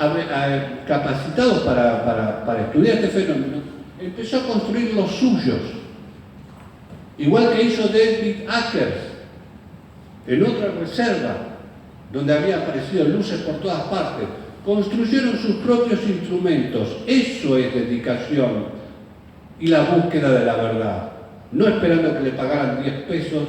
Speaker 2: capacitados para estudiar este fenómeno, empezó a construir los suyos, igual que hizo David Akers en otra reserva donde había aparecido luces por todas partes. Construyeron sus propios instrumentos. Eso es dedicación y la búsqueda de la verdad, no esperando que le pagaran 10 pesos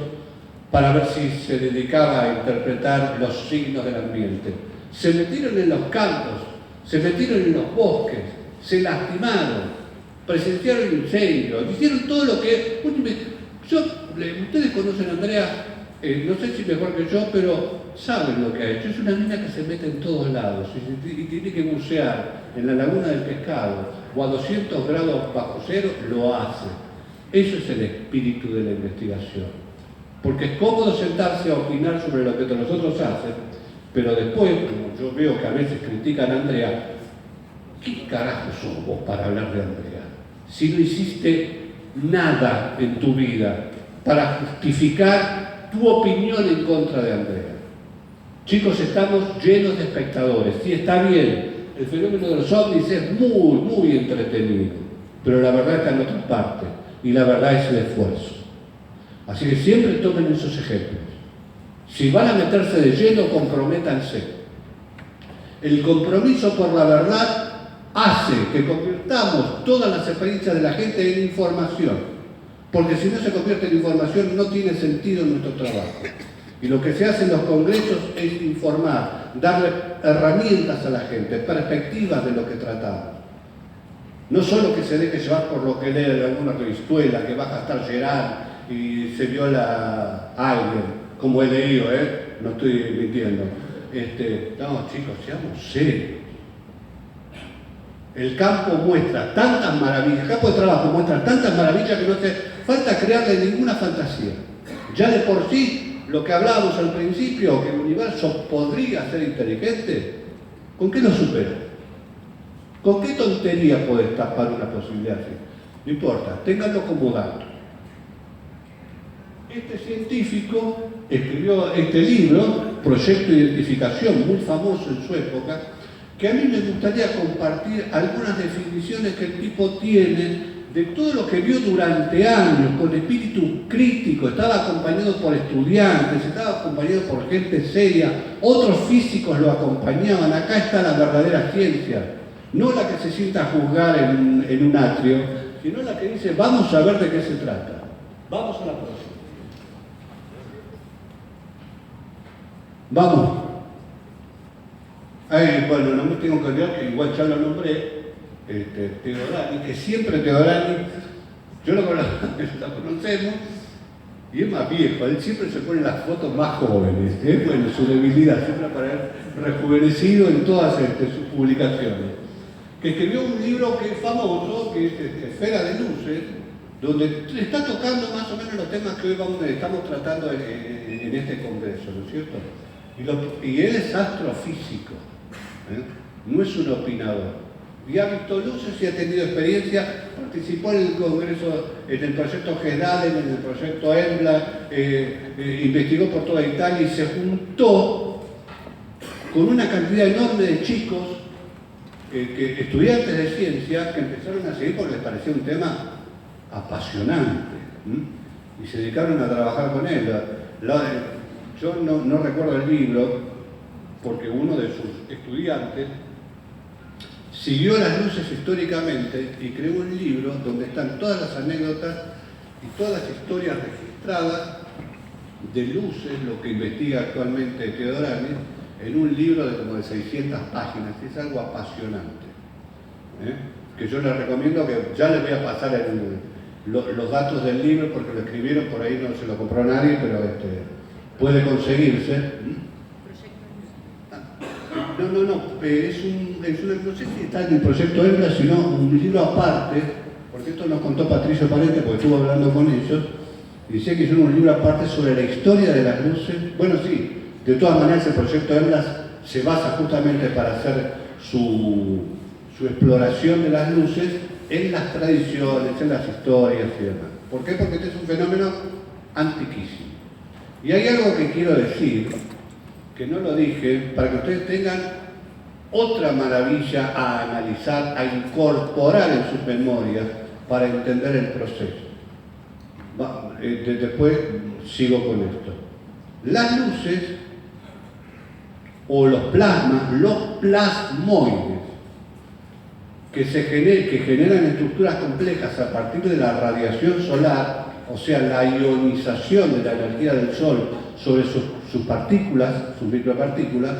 Speaker 2: para ver si se dedicaba a interpretar los signos del ambiente. Se metieron en los campos, se metieron en los bosques, se lastimaron, presenciaron incendios, hicieron todo lo que... ustedes conocen a Andrea, no sé si mejor que yo, pero saben lo que ha hecho. Es una mina que se mete en todos lados y tiene que bucear en la laguna del pescado o a 200 grados bajo cero, lo hace. Eso es el espíritu de la investigación. Porque es cómodo sentarse a opinar sobre lo que los otros hacen, pero después, como yo veo que a veces critican a Andrea, ¿qué carajo sos vos para hablar de Andrea? Si no hiciste nada en tu vida para justificar tu opinión en contra de Andrea. Chicos, estamos llenos de espectadores. Sí, está bien, el fenómeno de los ovnis es muy, muy entretenido, pero la verdad está en otra parte, y la verdad es el esfuerzo. Así que siempre tomen esos ejemplos. Si van a meterse de lleno, comprométanse. El compromiso por la verdad hace que convirtamos todas las experiencias de la gente en información. Porque si no se convierte en información, no tiene sentido nuestro trabajo. Y lo que se hace en los congresos es informar, darle herramientas a la gente, perspectivas de lo que tratamos. No solo que se deje llevar por lo que lee en alguna revistuela, que baja hasta Gerard y se viola a alguien, como he leído, no estoy mintiendo. No, chicos, seamos serios. El campo muestra tantas maravillas, el campo de trabajo muestra tantas maravillas que no hace falta crearle ninguna fantasía. Ya de por sí, lo que hablábamos al principio, que el universo podría ser inteligente, ¿con qué lo supera? ¿Con qué tontería puede tapar una posibilidad así? No importa, ténganlo como dato. Este científico escribió este libro, Proyecto de Identificación, muy famoso en su época, que a mí me gustaría compartir algunas definiciones que el tipo tiene de todo lo que vio durante años, con espíritu crítico. Estaba acompañado por estudiantes, estaba acompañado por gente seria, otros físicos lo acompañaban. Acá está la verdadera ciencia, no la que se sienta a juzgar en un atrio, sino la que dice, vamos a ver de qué se trata. Vamos a la próxima. Vamos. Bueno, no me tengo que olvidar que igual ya lo nombré, Teodorani, que siempre Teodorani, yo lo conocemos, y es más viejo, él siempre se pone las fotos más jóvenes, bueno, su debilidad, siempre para él rejuvenecido en todas sus publicaciones, que escribió un libro que es famoso, que es Esfera de Luces, donde está tocando más o menos los temas que hoy estamos tratando en este congreso, ¿no es cierto? Y él es astrofísico. No es un opinador. Y ha visto luces y ha tenido experiencia, participó en el Congreso, en el proyecto Gedalen, en el proyecto EMBLA, investigó por toda Italia y se juntó con una cantidad enorme de chicos, estudiantes de ciencia, que empezaron a seguir porque les parecía un tema apasionante. Y se dedicaron a trabajar con él. Yo no recuerdo el libro, porque uno de sus estudiantes siguió las luces históricamente y creó un libro donde están todas las anécdotas y todas las historias registradas de luces, lo que investiga actualmente Teodorani, en un libro de como de 600 páginas. Es algo apasionante, que yo les recomiendo, que ya les voy a pasar los datos del libro porque lo escribieron, por ahí no se lo compró nadie, pero puede conseguirse. No sé si está en el proyecto EMBLA, sino un libro aparte, porque esto nos contó Patricio Parente, porque estuvo hablando con ellos, y decía que hicieron un libro aparte sobre la historia de las luces. Bueno, sí, de todas maneras el proyecto EMBLA se basa justamente para hacer su exploración de las luces en las tradiciones, en las historias y demás. ¿Por qué? Porque este es un fenómeno antiquísimo. Y hay algo que quiero decir, que no lo dije, para que ustedes tengan otra maravilla a analizar, a incorporar en sus memorias para entender el proceso. Después sigo con esto. Las luces o los plasmas, los plasmoides, que generan estructuras complejas a partir de la radiación solar, o sea, la ionización de la energía del Sol sobre sus partículas, sus micropartículas,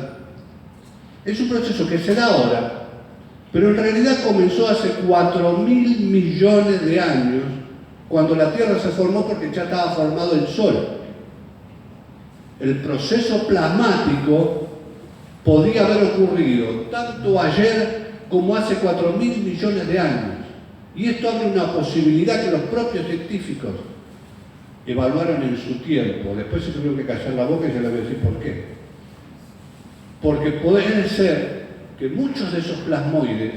Speaker 2: es un proceso que se da ahora, pero en realidad comenzó hace 4.000 millones de años, cuando la Tierra se formó, porque ya estaba formado el Sol. El proceso plasmático podía haber ocurrido tanto ayer como hace 4.000 millones de años. Y esto abre una posibilidad que los propios científicos evaluaron en su tiempo. Después se tuvieron que callar la boca y yo les voy a decir por qué. Porque puede ser que muchos de esos plasmoides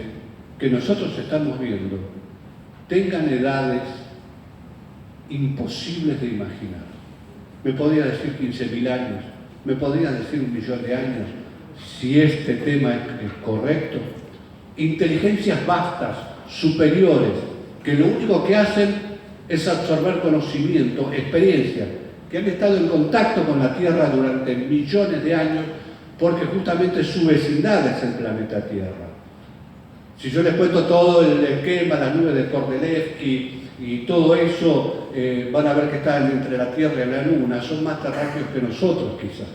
Speaker 2: que nosotros estamos viendo tengan edades imposibles de imaginar. Me podría decir 15.000 años, me podría decir 1 millón de años, si este tema es correcto. Inteligencias vastas, superiores, que lo único que hacen es absorber conocimiento, experiencia, que han estado en contacto con la Tierra durante millones de años, porque justamente su vecindad es el planeta Tierra. Si yo les cuento todo el esquema, las nubes de Kordelev y todo eso, van a ver que están entre la Tierra y la Luna, son más terráqueos que nosotros quizás.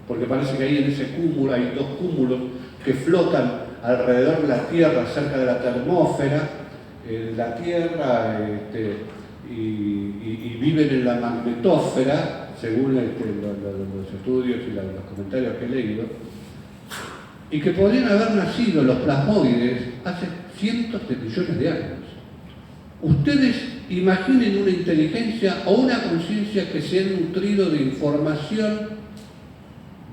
Speaker 2: Porque parece que ahí en ese cúmulo hay 2 cúmulos que flotan alrededor de la Tierra, cerca de la termósfera, la Tierra, y viven en la magnetósfera, según los estudios y los comentarios que he leído, y que podrían haber nacido los plasmoides hace cientos de millones de años. Ustedes imaginen una inteligencia o una conciencia que se ha nutrido de información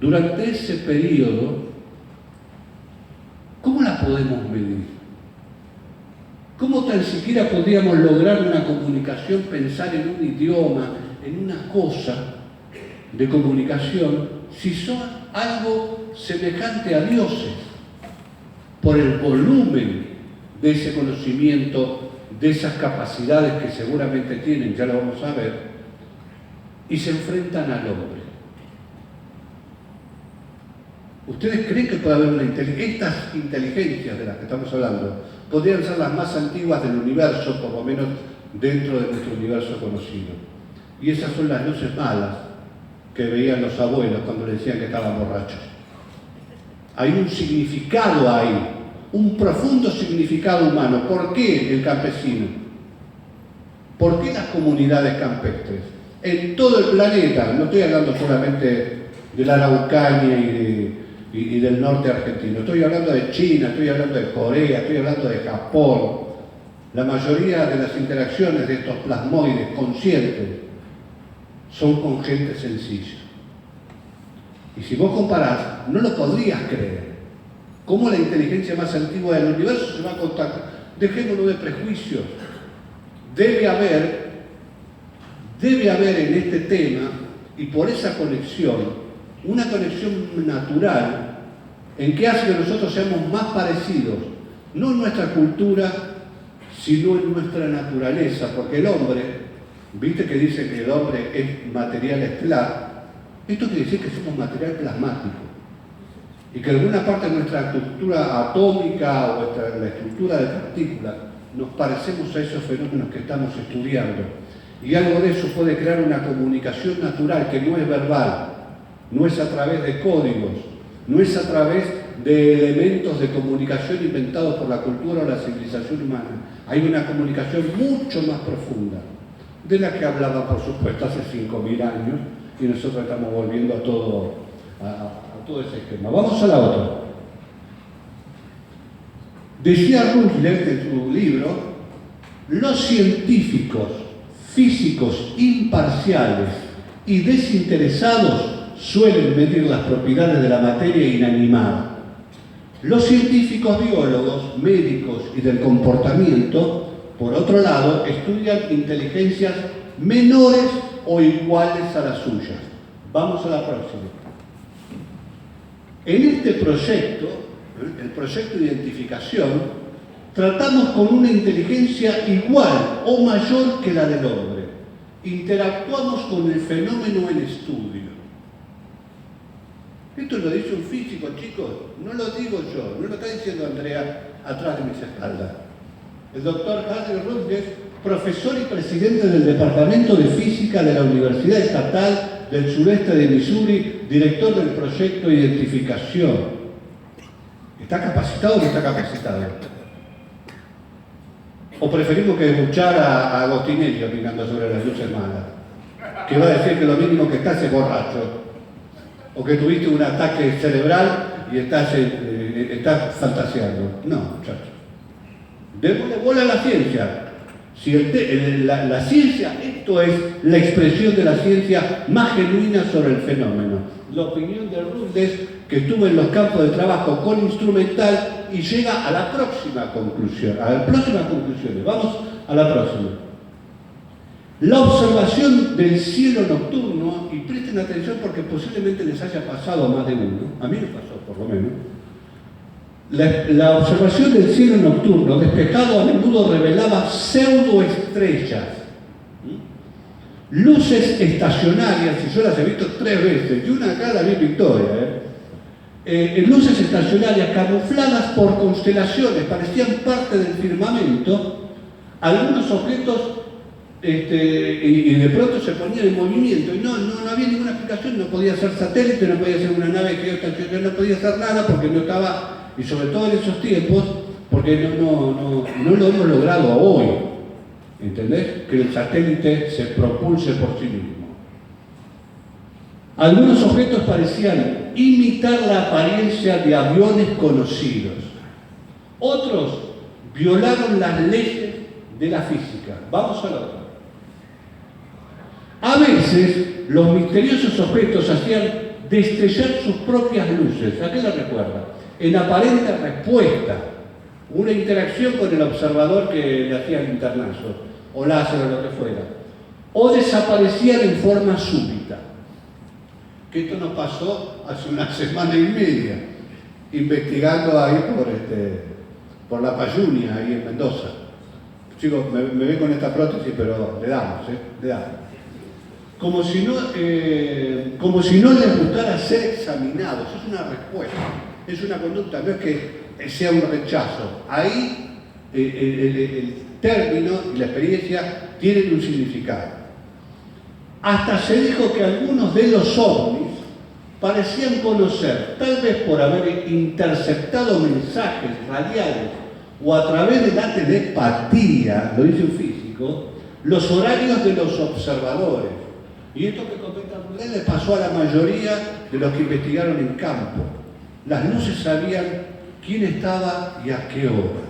Speaker 2: durante ese periodo. ¿Cómo la podemos medir? ¿Cómo tan siquiera podríamos lograr una comunicación, pensar en un idioma, en una cosa de comunicación, si son algo semejante a dioses? Por el volumen de ese conocimiento, de esas capacidades que seguramente tienen, ya lo vamos a ver, y se enfrentan al hombre. ¿Ustedes creen que puede haber una inteligencia? Estas inteligencias de las que estamos hablando podrían ser las más antiguas del universo, por lo menos dentro de nuestro universo conocido. Y esas son las luces malas que veían los abuelos cuando les decían que estaban borrachos. Hay un significado ahí, un profundo significado humano. ¿Por qué el campesino? ¿Por qué las comunidades campestres? En todo el planeta, no estoy hablando solamente de la Araucanía y del norte argentino, estoy hablando de China, estoy hablando de Corea, estoy hablando de Japón. La mayoría de las interacciones de estos plasmoides conscientes son con gente sencilla. Y si vos comparás, no lo podrías creer. ¿Cómo la inteligencia más antigua del universo se va a contactar? Dejémonos de prejuicios. Debe haber en este tema, y por esa conexión, una conexión natural en que hace que nosotros seamos más parecidos, no en nuestra cultura, sino en nuestra naturaleza, porque el hombre, viste que dice que el hombre es material estelar, esto quiere decir que somos material plasmático, y que alguna parte de nuestra estructura atómica o la estructura de partículas nos parecemos a esos fenómenos que estamos estudiando, y algo de eso puede crear una comunicación natural que no es verbal, no es a través de códigos, no es a través de elementos de comunicación inventados por la cultura o la civilización humana. Hay una comunicación mucho más profunda, de la que hablaba, por supuesto, hace 5.000 años, y nosotros estamos volviendo a todo ese esquema. Vamos a la otra. Decía Roosevelt en su libro, los científicos físicos imparciales y desinteresados suelen medir las propiedades de la materia inanimada. Los científicos biólogos, médicos y del comportamiento, por otro lado, estudian inteligencias menores o iguales a las suyas. Vamos a la próxima. En este proyecto, el proyecto de identificación, tratamos con una inteligencia igual o mayor que la del hombre. Interactuamos con el fenómeno en estudio. Esto lo dice un físico, chicos, no lo digo yo, no lo está diciendo Andrea atrás de mis espaldas. El doctor Harry Rutledge, profesor y presidente del Departamento de Física de la Universidad Estatal del Sureste de Missouri, director del proyecto de identificación. ¿Está capacitado o no está capacitado? ¿O preferimos que escuchar a Agostinelli opinando sobre las luces malas? Que va a decir que lo mínimo que estás es borracho. O que tuviste un ataque cerebral y estás fantaseando. No, muchachos. Démosle bola a la ciencia. Si la ciencia, esto es la expresión de la ciencia más genuina sobre el fenómeno. La opinión de Rutledge, que estuvo en los campos de trabajo con instrumental y llega a la próxima conclusión, a las próximas conclusiones. Vamos a la próxima. La observación del cielo nocturno, y presten atención porque posiblemente les haya pasado a más de uno, a mí me pasó por lo menos, la observación del cielo nocturno despejado a menudo revelaba pseudoestrellas, luces estacionarias, y yo las he visto 3 veces, y una acá la vi en Victoria, luces estacionarias camufladas por constelaciones, parecían parte del firmamento, algunos objetos y de pronto se ponían en movimiento, y no había ninguna explicación, no podía ser satélite, no podía ser una nave geoestacionaria, no podía ser nada porque no estaba, y sobre todo en esos tiempos, porque no lo hemos logrado hoy, ¿entendés? Que el satélite se propulse por sí mismo. Algunos objetos parecían imitar la apariencia de aviones conocidos. Otros violaron las leyes de la física. Vamos a la otra. A veces, los misteriosos objetos hacían destellar sus propias luces. ¿A qué la recuerda? En aparente respuesta. Una interacción con el observador que le hacía el linternazo, o láser o lo que fuera. O desaparecían en forma súbita. Que esto nos pasó hace una semana y media, investigando ahí por la Payunia, ahí en Mendoza. Chicos, me ven con esta prótesis, pero le damos, le damos. Como si no les gustara ser examinados. Es una respuesta, es una conducta, no es que sea un rechazo. Ahí el término y la experiencia tienen un significado. Hasta se dijo que algunos de los ovnis parecían conocer, tal vez por haber interceptado mensajes radiales o a través de la telepatía, lo dice un físico, los horarios de los observadores. Y esto que comenta Rudel le pasó a la mayoría de los que investigaron en campo. Las luces sabían quién estaba y a qué hora.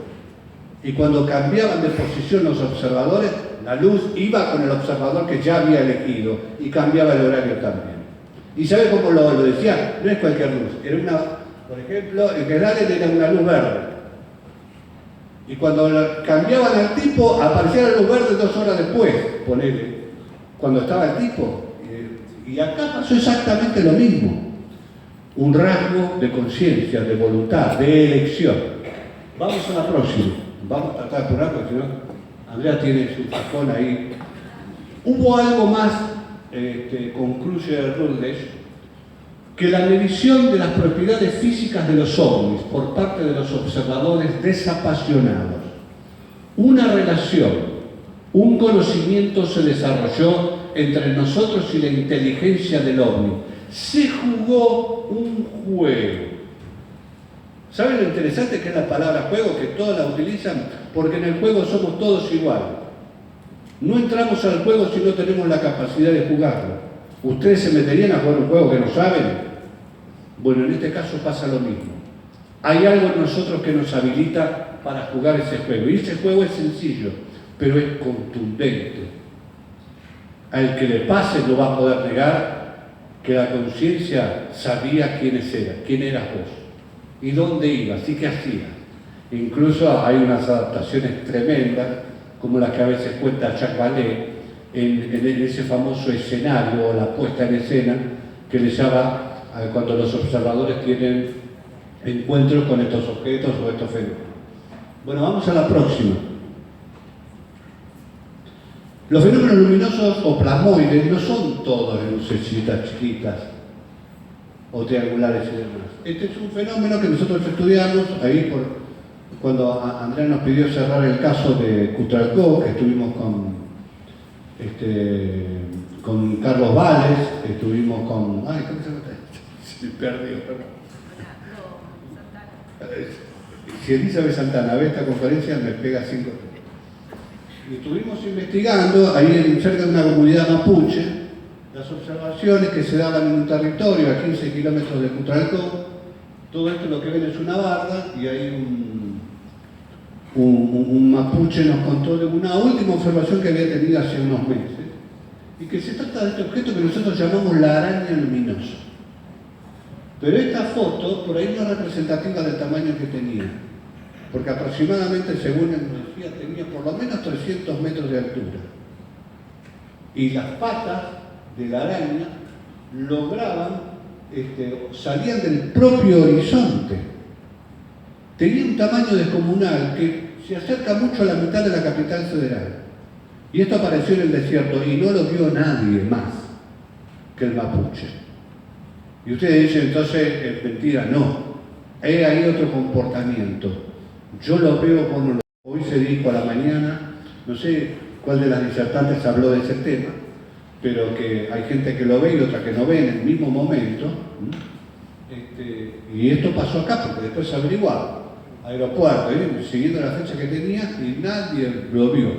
Speaker 2: Y cuando cambiaban de posición los observadores, la luz iba con el observador que ya había elegido y cambiaba el horario también. ¿Y sabe cómo lo decía? No es cualquier luz, era Por ejemplo, en general era una luz verde. Y cuando cambiaban al tipo, aparecía la luz verde 2 horas después, ponele, cuando estaba el tipo. Y acá pasó exactamente lo mismo. Un rasgo de conciencia, de voluntad, de elección. Vamos a la próxima. Vamos a tratar de apurar porque si no, Andrea tiene su cajón ahí. Hubo algo más, concluye Rutledge, que la medición de las propiedades físicas de los ovnis por parte de los observadores desapasionados. Una relación, un conocimiento se desarrolló entre nosotros y la inteligencia del ovni. Se jugó un juego. ¿Saben lo interesante que es la palabra juego? Que todos la utilizan porque en el juego somos todos iguales. No entramos al juego si no tenemos la capacidad de jugarlo. ¿Ustedes se meterían a jugar un juego que no saben? Bueno, en este caso pasa lo mismo. Hay algo en nosotros que nos habilita para jugar ese juego. Y ese juego es sencillo, pero es contundente. Al que le pase no va a poder negar que la conciencia sabía quién eras vos y dónde ibas y qué hacías. Incluso hay unas adaptaciones tremendas, como las que a veces cuenta Jacques Vallée en ese famoso escenario o la puesta en escena que le llama cuando los observadores tienen encuentros con estos objetos o estos fenómenos. Bueno, vamos a la próxima. Los fenómenos luminosos o plasmoides no son todos lucecitas chiquitas o triangulares y demás. Este es un fenómeno que nosotros estudiamos ahí cuando Andrea nos pidió cerrar el caso de Cutralcó, que estuvimos con Carlos Vales, estuvimos con... Ay, ¿cómo se llama? Se me perdió, perdón. Si Elizabeth Santana ve esta conferencia me pega 5. Y estuvimos investigando ahí cerca de una comunidad mapuche las observaciones que se daban en un territorio a 15 kilómetros de Cutralcó. Todo esto lo que ven es una barda y hay un mapuche nos contó de una última observación que había tenido hace unos meses y que se trata de este objeto que nosotros llamamos la araña luminosa. Pero esta foto por ahí no es representativa del tamaño que tenía, porque aproximadamente, según él nos decía, tenía por lo menos 300 metros de altura. Y las patas de la araña lograban, salían del propio horizonte. Tenía un tamaño descomunal que se acerca mucho a la mitad de la capital federal. Y esto apareció en el desierto y no lo vio nadie más que el mapuche. Y ustedes dicen, entonces, es mentira. No, hay otro comportamiento. Yo lo veo como hoy se dijo a la mañana, no sé cuál de las disertantes habló de ese tema, pero que hay gente que lo ve y otra que no ve en el mismo momento. Y esto pasó acá, porque después se averiguaba. Aeropuerto, siguiendo la fecha que tenía, y nadie lo vio.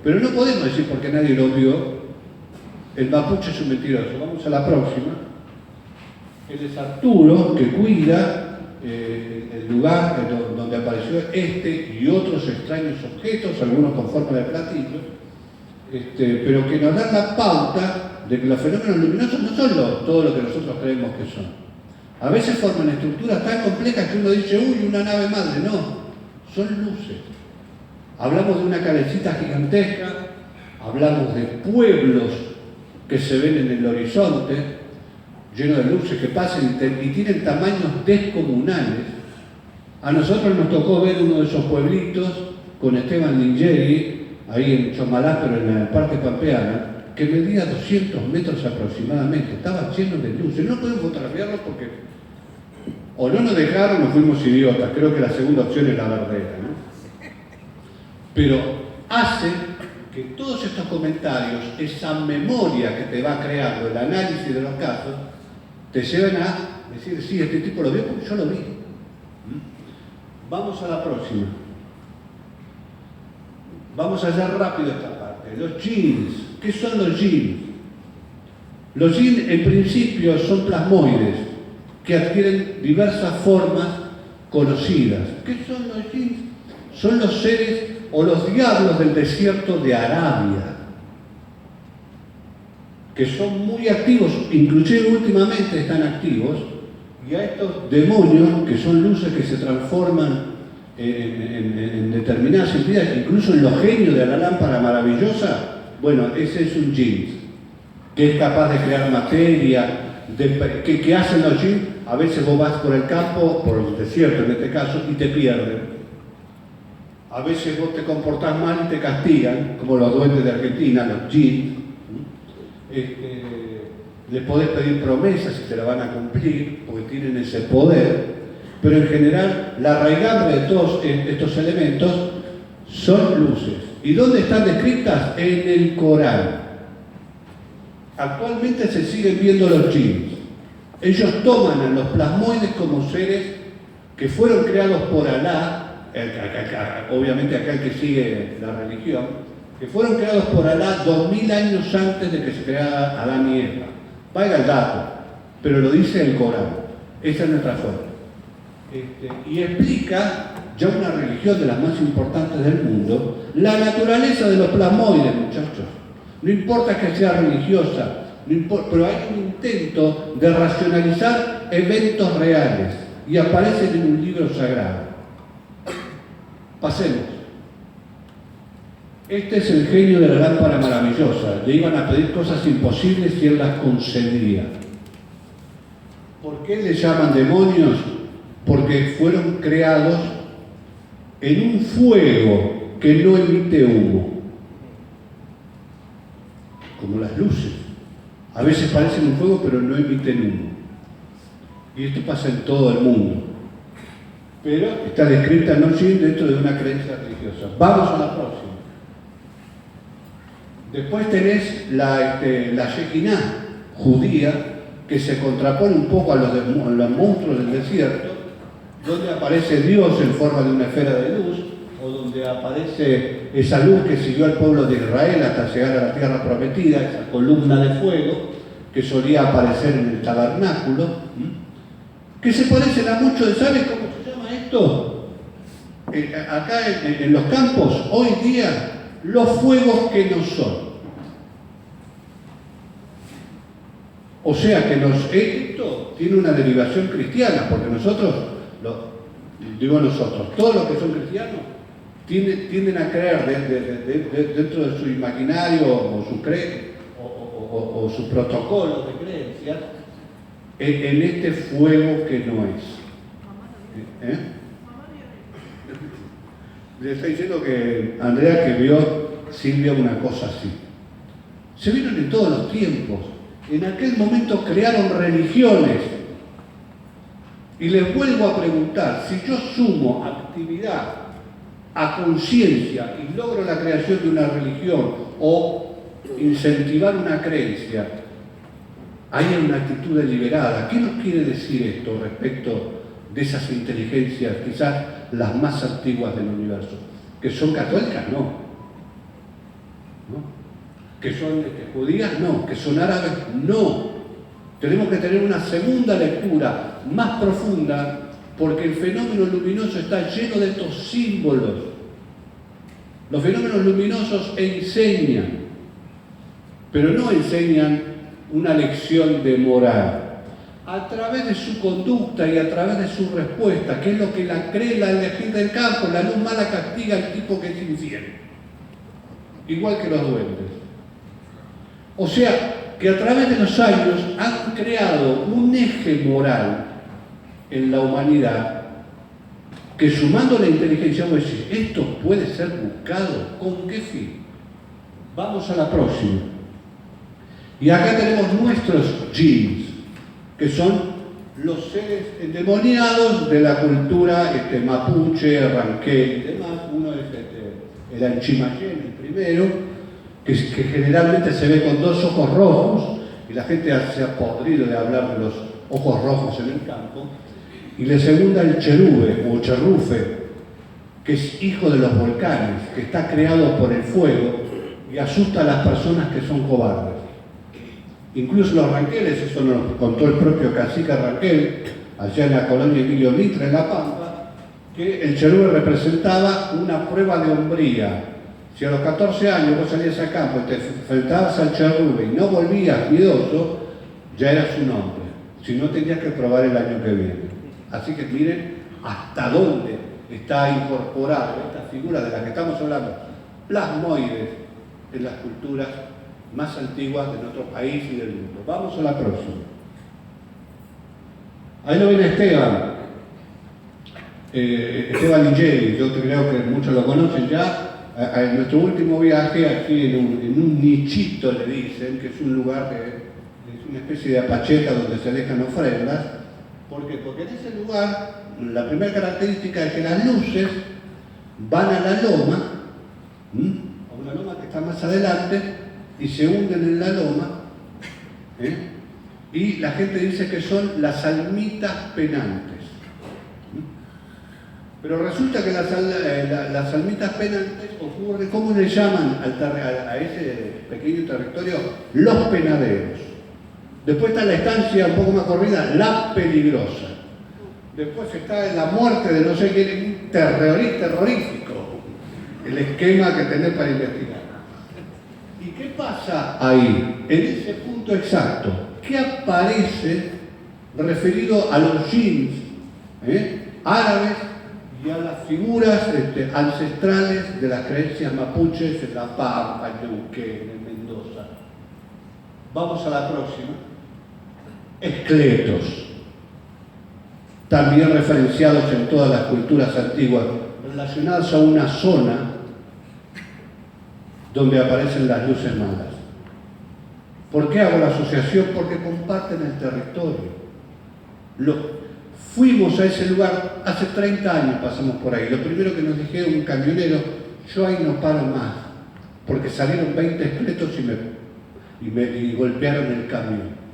Speaker 2: Pero no podemos decir porque nadie lo vio, el mapuche es un mentiroso. Vamos a la próxima. Él es Arturo, que cuida el lugar donde apareció este y otros extraños objetos, algunos con forma de platillo, pero que nos dan la pauta de que los fenómenos luminosos no son todo lo que nosotros creemos que son. A veces forman estructuras tan complejas que uno dice, uy, una nave madre. No, son luces. Hablamos de una cabecita gigantesca, hablamos de pueblos que se ven en el horizonte, llenos de luces que pasan y tienen tamaños descomunales. A nosotros nos tocó ver uno de esos pueblitos con Esteban Lingeri, ahí en Chomalá, pero en el Parque Pampeana, que medía 200 metros aproximadamente, estaba lleno de luces. No podemos fotografiarlo porque o no nos dejaron o fuimos idiotas. Creo que la segunda opción es la verdadera, ¿no? Pero hace que todos estos comentarios, esa memoria que te va creando el análisis de los casos, te lleven a decir, sí, este tipo lo vio porque yo lo vi. Vamos a la próxima. Vamos a hacer rápido esta parte. Los genes. ¿Qué son los genes? Los genes en principio son plasmoides que adquieren diversas formas conocidas. ¿Qué son los genes? Son los seres o los diablos del desierto de Arabia, que son muy activos, inclusive últimamente están activos, y a estos demonios, que son luces que se transforman en determinadas entidades, incluso en los genios de la lámpara maravillosa, bueno, ese es un jinn, que es capaz de crear materia, que hacen los jinn. A veces vos vas por el campo, por el desierto en este caso, y te pierden. A veces vos te comportás mal y te castigan, como los duendes de Argentina, los jinn. Les podés pedir promesas y te la van a cumplir, porque tienen ese poder. Pero en general, la raigambre de todos estos elementos son luces. ¿Y dónde están descritas? En el Corán. Actualmente se siguen viendo los jinns. Ellos toman a los plasmoides como seres que fueron creados por Alá, obviamente acá el que sigue la religión, que fueron creados por Alá 2000 años antes de que se creara Adán y Eva. Vaya el dato, pero lo dice el Corán. Esa es nuestra fuente. Y explica, ya una religión de las más importantes del mundo, la naturaleza de los plasmoides, muchachos. No importa que sea religiosa, no importa, pero hay un intento de racionalizar eventos reales y aparecen en un libro sagrado. Pasemos. Este es el genio de la lámpara maravillosa. Le iban a pedir cosas imposibles y él las concedía. ¿Por qué le llaman demonios? Porque fueron creados en un fuego que no emite humo, como las luces. A veces parecen un fuego, pero no emiten humo. Y esto pasa en todo el mundo. Pero está descrita no dentro de una creencia religiosa. Vamos a la próxima. Después tenés la Shekinah judía, que se contrapone un poco a los monstruos del desierto, donde aparece Dios en forma de una esfera de luz, o donde aparece esa luz que siguió al pueblo de Israel hasta llegar a la tierra prometida, esa columna de fuego que solía aparecer en el tabernáculo, que se parecen a muchos. ¿Sabes cómo se llama esto? Acá en los campos, hoy día, los fuegos que no son. O sea que esto tiene una derivación cristiana, porque nosotros, todos los que son cristianos, tienden a creer dentro de su imaginario o su protocolo de creencias en este fuego que no es. Le está diciendo que Andrea, que vio Silvia una cosa así. Se vieron en todos los tiempos. En aquel momento crearon religiones. Y les vuelvo a preguntar, si yo sumo actividad a conciencia y logro la creación de una religión o incentivar una creencia, hay una actitud deliberada. ¿Qué nos quiere decir esto respecto de esas inteligencias, quizás las más antiguas del universo? ¿Que son católicas? No. ¿Que son judías? No. ¿Que son árabes? No. Tenemos que tener una segunda lectura más profunda, porque el fenómeno luminoso está lleno de estos símbolos. Los fenómenos luminosos enseñan, pero no enseñan una lección de moral. A través de su conducta y a través de su respuesta, que es lo que cree la gente del campo, la luz mala castiga al tipo que es infiel. Igual que los duendes. O sea, que a través de los años han creado un eje moral en la humanidad que, sumando la inteligencia, vamos a decir, esto puede ser buscado. ¿Con qué fin? Vamos a la próxima. Y acá tenemos nuestros jinns, que son los seres endemoniados de la cultura mapuche, ranquel y demás. Uno es el Anchimayén, el primero, que generalmente se ve con dos ojos rojos, y la gente se ha podrido de hablar de los ojos rojos en el campo. Y la segunda, el cherube o cherrufe, que es hijo de los volcanes, que está creado por el fuego y asusta a las personas que son cobardes. Incluso los ranqueles, eso nos contó el propio cacique Ranquel, allá en la colonia Emilio Mitra, en La Pampa, que el cherube representaba una prueba de hombría. Si a los 14 años vos salías al campo y te enfrentabas al cherube y no volvías miedoso, ya eras un hombre. Si no, tendrías que probar el año que viene. Así que miren hasta dónde está incorporada esta figura de la que estamos hablando, plasmoides, en las culturas más antiguas de nuestro país y del mundo. Vamos a la próxima. Ahí lo viene Esteban. Esteban Ligeri, yo creo que muchos lo conocen ya. En nuestro último viaje, aquí en un nichito le dicen, que es un lugar que es una especie de apacheta donde se dejan ofrendas. ¿Por qué? Porque en ese lugar, la primera característica es que las luces van a la loma, a una loma que está más adelante, y se hunden en la loma, y la gente dice que son las almitas penantes. Pero resulta que las almitas penantes ocurre, ¿cómo le llaman a ese pequeño territorio? Los penaderos. Después está la estancia un poco más corrida, la peligrosa. Después está la muerte de no sé quién, un terrorífico, el esquema que tenés para investigar. ¿Y qué pasa ahí, en ese punto exacto? ¿Qué aparece referido a los jeans árabes y a las figuras ancestrales de las creencias mapuches en La Pampa, en Neuquén, en Mendoza? Vamos a la próxima. Esqueletos, también referenciados en todas las culturas antiguas, relacionados a una zona donde aparecen las luces malas. ¿Por qué hago la asociación? Porque comparten el territorio. Fuimos a ese lugar, hace 30 años pasamos por ahí. Lo primero que nos dijeron un camionero, yo ahí no paro más, porque salieron 20 esqueletos y golpearon el camión.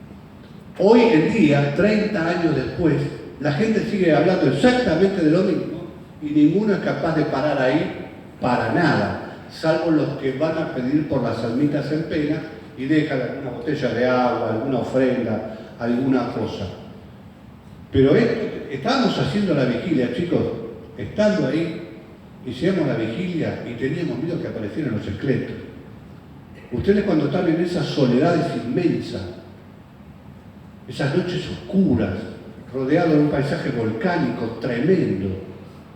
Speaker 2: Hoy en día, 30 años después, la gente sigue hablando exactamente de lo mismo y ninguno es capaz de parar ahí para nada, salvo los que van a pedir por las almitas en pena y dejan alguna botella de agua, alguna ofrenda, alguna cosa. Pero estábamos haciendo la vigilia, chicos, estando ahí, hicimos la vigilia y teníamos miedo que aparecieran los esqueletos. Ustedes cuando están en esas soledades inmensas, esas noches oscuras, rodeados de un paisaje volcánico tremendo,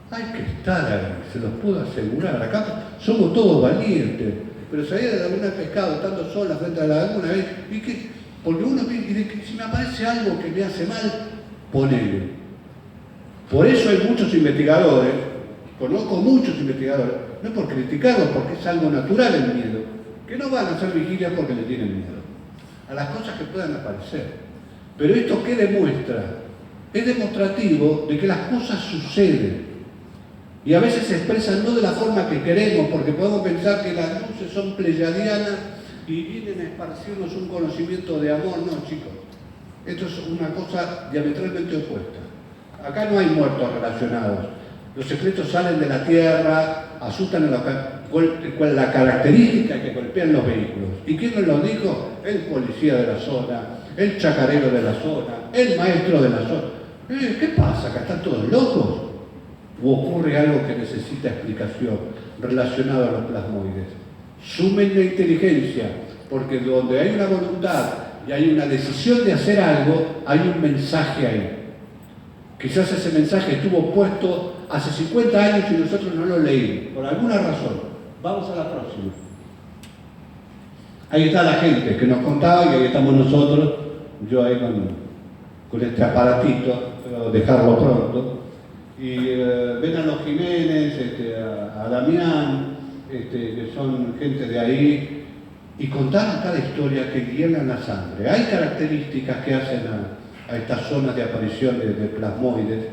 Speaker 2: hay que estar ahí, se los puedo asegurar. Acá somos todos valientes, pero salir de la laguna de pescado, estando sola frente a la laguna, ¿y qué? Porque uno piensa, si me aparece algo que me hace mal, ponele. Por eso hay muchos investigadores, conozco muchos investigadores, no por criticarlos, porque es algo natural el miedo, que no van a hacer vigilia porque le tienen miedo a las cosas que puedan aparecer. Pero esto, ¿qué demuestra? Es demostrativo de que las cosas suceden y a veces se expresan no de la forma que queremos, porque podemos pensar que las luces son pleyadianas y vienen a esparcirnos un conocimiento de amor. No, chicos, esto es una cosa diametralmente opuesta. Acá no hay muertos relacionados. Los secretos salen de la tierra, asustan a la característica que golpean los vehículos. ¿Y quién nos lo dijo? El policía de la zona, el chacarero de la zona, el maestro de la zona. ¿Qué pasa? ¿Acá están todos locos? ¿O ocurre algo que necesita explicación relacionado a los plasmoides? Sumen la inteligencia, porque donde hay una voluntad y hay una decisión de hacer algo, hay un mensaje ahí. Quizás ese mensaje estuvo puesto hace 50 años y nosotros no lo leímos, por alguna razón. Vamos a la próxima. Ahí está la gente que nos contaba y ahí estamos nosotros, yo ahí con este aparatito, pero dejarlo pronto. Y ven a los Jiménez, a Damián, que son gente de ahí, y contaron cada historia que hierven la sangre. Hay características que hacen a estas zonas de aparición de plasmoides.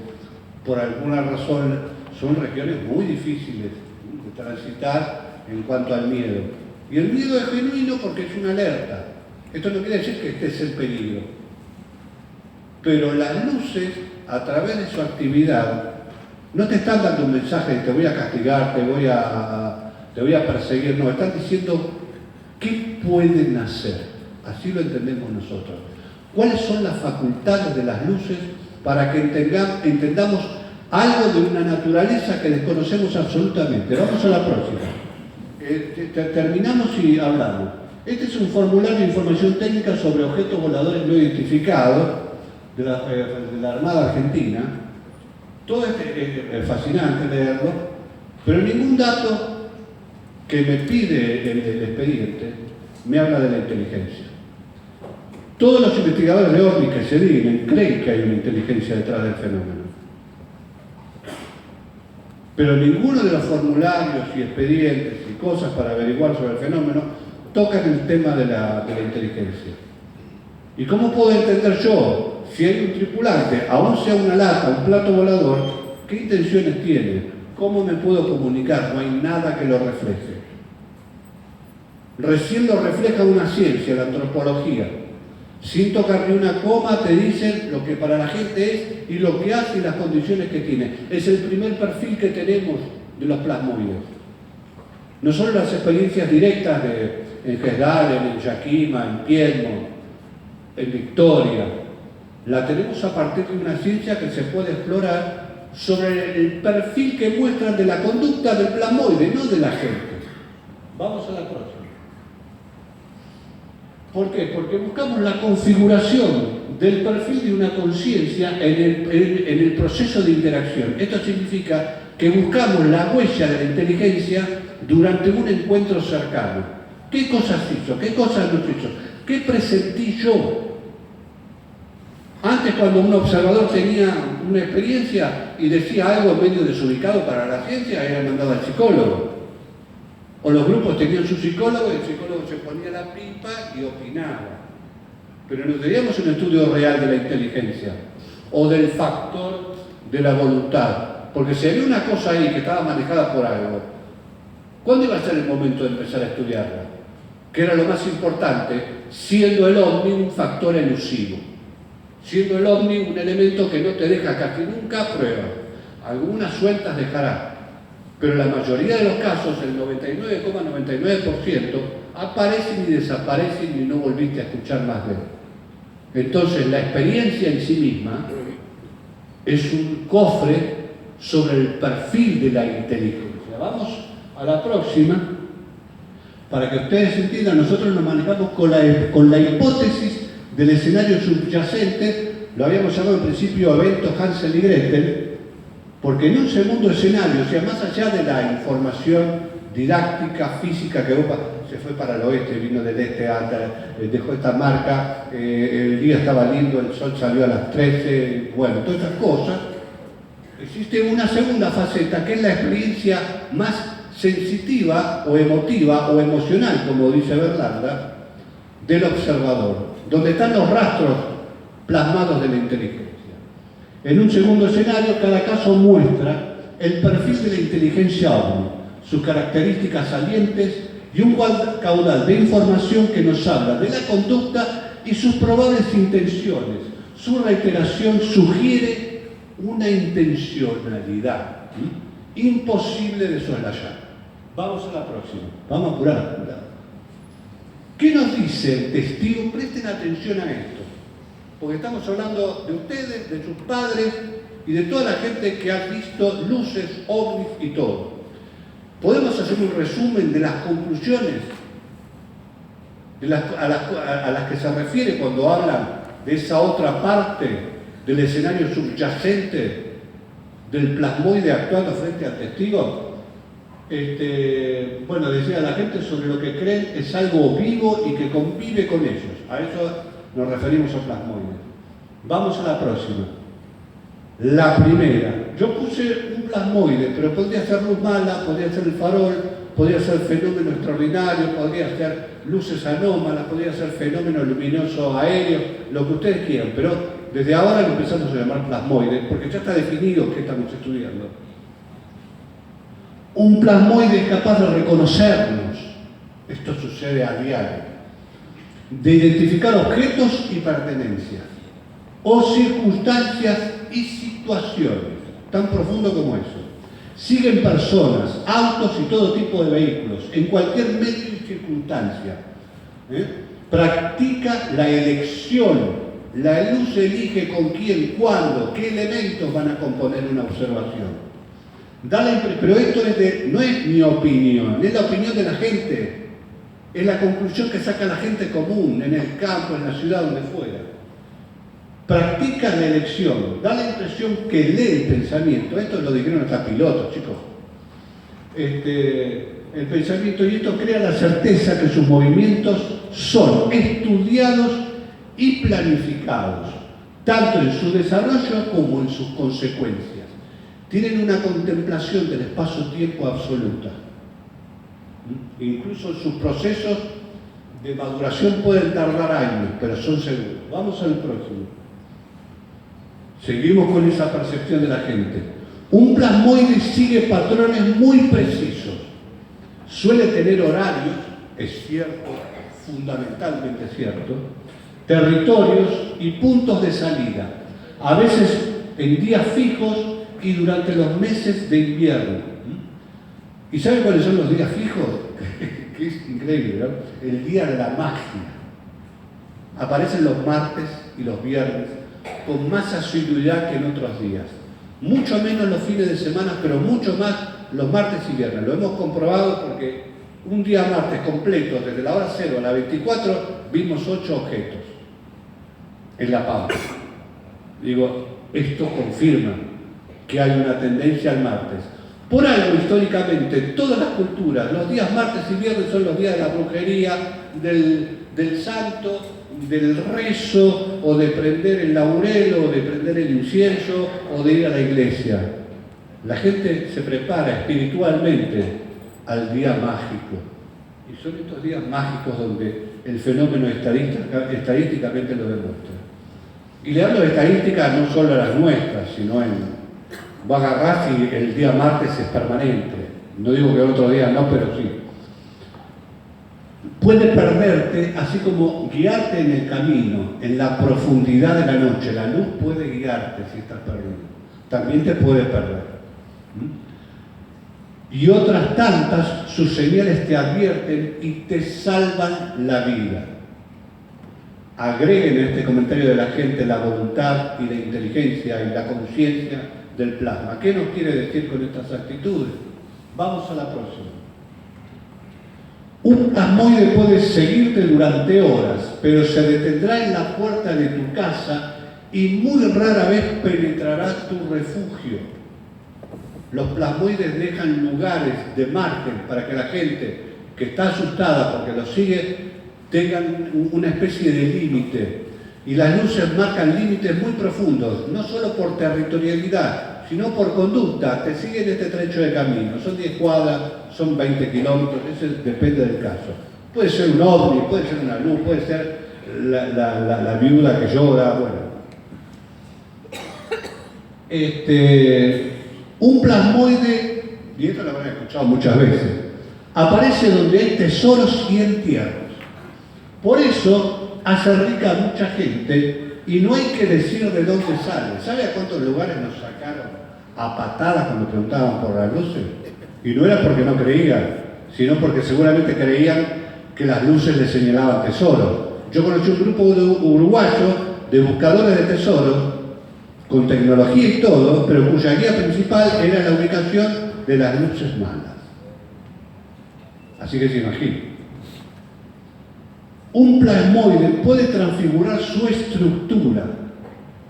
Speaker 2: Por alguna razón son regiones muy difíciles de transitar en cuanto al miedo. Y el miedo es genuino porque es una alerta. Esto no quiere decir que este es el peligro. Pero las luces, a través de su actividad, no te están dando un mensaje de te voy a castigar, te voy a perseguir. No, están diciendo qué pueden hacer. Así lo entendemos nosotros. ¿Cuáles son las facultades de las luces para que entendamos algo de una naturaleza que desconocemos absolutamente? Vamos a la próxima. Terminamos y hablamos. Este es un formulario de información técnica sobre objetos voladores no identificados. de la Armada Argentina. Todo es fascinante leerlo, pero ningún dato que me pide el expediente me habla de la inteligencia. Todos los investigadores de OVNI que se dignen creen que hay una inteligencia detrás del fenómeno. Pero ninguno de los formularios y expedientes y cosas para averiguar sobre el fenómeno tocan el tema de la inteligencia. ¿Y cómo puedo entender yo, si hay un tripulante, aún sea una lata, un plato volador, qué intenciones tiene? ¿Cómo me puedo comunicar? No hay nada que lo refleje. Recién lo refleja una ciencia, la antropología. Sin tocar ni una coma te dicen lo que para la gente es y lo que hace y las condiciones que tiene. Es el primer perfil que tenemos de los plasmoides. No solo las experiencias directas en Gesdalen, en Yakima, en Piedmont, en Victoria. La tenemos a partir de una ciencia que se puede explorar sobre el perfil que muestran de la conducta del plasmoide, no de la gente. Vamos a la próxima. ¿Por qué? Porque buscamos la configuración del perfil de una conciencia en el proceso de interacción. Esto significa que buscamos la huella de la inteligencia durante un encuentro cercano. ¿Qué cosas hizo? ¿Qué cosas no hizo? ¿Qué presentí yo? Antes, cuando un observador tenía una experiencia y decía algo medio desubicado para la ciencia, era mandado al psicólogo. O los grupos tenían su psicólogo y el psicólogo se ponía la pipa y opinaba. Pero no teníamos un estudio real de la inteligencia o del factor de la voluntad. Porque si había una cosa ahí que estaba manejada por algo, ¿cuándo iba a ser el momento de empezar a estudiarla? Que era lo más importante, siendo el ovni un factor elusivo. Siendo el ovni un elemento que no te deja casi nunca a prueba. Algunas sueltas dejará. Pero la mayoría de los casos, el 99,99%, aparecen y desaparecen y no volviste a escuchar más de él. Entonces, la experiencia en sí misma es un cofre sobre el perfil de la inteligencia. Vamos a la próxima. Para que ustedes entiendan, nosotros nos manejamos con la hipótesis del escenario subyacente, lo habíamos llamado en principio evento Hansel y Gretel, porque en un segundo escenario, o sea, más allá de la información didáctica, física, que Europa se fue para el oeste, vino del este, dejó esta marca, el día estaba lindo, el sol salió a las 13, bueno, todas estas cosas, existe una segunda faceta que es la experiencia más sensitiva o emotiva o emocional, como dice Berlanda, del observador, donde están los rastros plasmados de la inteligencia. En un segundo escenario, cada caso muestra el perfil de la inteligencia ovni, sus características salientes y un caudal de información que nos habla de la conducta y sus probables intenciones. Su reiteración sugiere una intencionalidad imposible de soslayar. Vamos a la próxima. Vamos a apurar. ¿Qué nos dice el testigo? Presten atención a esto. Porque estamos hablando de ustedes, de sus padres y de toda la gente que ha visto luces, ovnis y todo. ¿Podemos hacer un resumen de las conclusiones a las que se refiere cuando hablan de esa otra parte del escenario subyacente del plasmoide actuando frente al testigo? Bueno, decía la gente sobre lo que creen es algo vivo y que convive con ellos. A eso nos referimos a plasmoides. Vamos a la próxima. La primera. Yo puse un plasmoide, pero podría ser luz mala, podría ser el farol, podría ser fenómeno extraordinario, podría ser luces anómalas, podría ser fenómeno luminoso aéreo, lo que ustedes quieran. Pero desde ahora lo empezamos a llamar plasmoide, porque ya está definido qué estamos estudiando. Un plasmoide es capaz de reconocernos. Esto sucede a diario. De identificar objetos y pertenencias, o circunstancias y situaciones, tan profundo como eso. Siguen personas, autos y todo tipo de vehículos, en cualquier medio y circunstancia. Practica la elección. La luz elige con quién, cuándo, qué elementos van a componer una observación. Pero esto no es mi opinión, es la opinión de la gente. Es la conclusión que saca la gente común, en el campo, en la ciudad, donde fuera. practica la elección, da la impresión que lee el pensamiento. Esto lo dijeron hasta pilotos, chicos. El pensamiento, y esto crea la certeza que sus movimientos son estudiados y planificados, tanto en su desarrollo como en sus consecuencias. Tienen una contemplación del espacio-tiempo absoluta. Incluso sus procesos de maduración pueden tardar años, pero son seguros. Vamos al próximo. Seguimos con esa percepción de la gente. Un plasmoide sigue patrones muy precisos. Suele tener horarios, es cierto, fundamentalmente cierto, territorios y puntos de salida, a veces en días fijos y durante los meses de invierno. ¿Y saben cuáles son los días fijos? Que es increíble, ¿no? El día de la magia. Aparecen los martes y los viernes con más asiduidad que en otros días. Mucho menos los fines de semana, pero mucho más los martes y viernes. Lo hemos comprobado porque un día martes completo, desde la hora 0 a la 24, vimos 8 objetos en La Pampa. Digo, esto confirma que hay una tendencia al martes. Por algo, históricamente, todas las culturas, los días martes y viernes son los días de la brujería, del santo, del rezo, o de prender el laurel, o de prender el incienso, o de ir a la iglesia. La gente se prepara espiritualmente al día mágico. Y son estos días mágicos donde el fenómeno estadísticamente lo demuestra. Y le hablo de estadísticas no solo a las nuestras, sino en... Vos agarrás y el día martes es permanente. No digo que el otro día no, pero sí. Puede perderte, así como guiarte en el camino, en la profundidad de la noche. La luz puede guiarte si estás perdido. También te puede perder. Y otras tantas, sus señales te advierten y te salvan la vida. Agreguen en este comentario de la gente la voluntad y la inteligencia y la conciencia del plasma. ¿Qué nos quiere decir con estas actitudes? Vamos a la próxima. Un plasmoide puede seguirte durante horas, pero se detendrá en la puerta de tu casa y muy rara vez penetrará tu refugio. Los plasmoides dejan lugares de margen para que la gente que está asustada porque los sigue tengan una especie de límite. Y las luces marcan límites muy profundos, no solo por territorialidad, sino por conducta. Te siguen este trecho de camino, son 10 cuadras, son 20 kilómetros, eso depende del caso. Puede ser un ovni, puede ser una luz, puede ser la viuda que llora, bueno. Un plasmoide, y esto lo habrán escuchado muchas veces, aparece donde hay tesoros y entierros. Por eso hace rica a mucha gente y no hay que decir de dónde sale. ¿Sabe a cuántos lugares nos sacaron a patadas cuando preguntaban por las luces? Y no era porque no creían, sino porque seguramente creían que las luces les señalaban tesoros. Yo conocí un grupo uruguayo de buscadores de tesoros, con tecnología y todo, pero cuya guía principal era la ubicación de las luces malas. Así que se imagina. Un plasmoide puede transfigurar su estructura,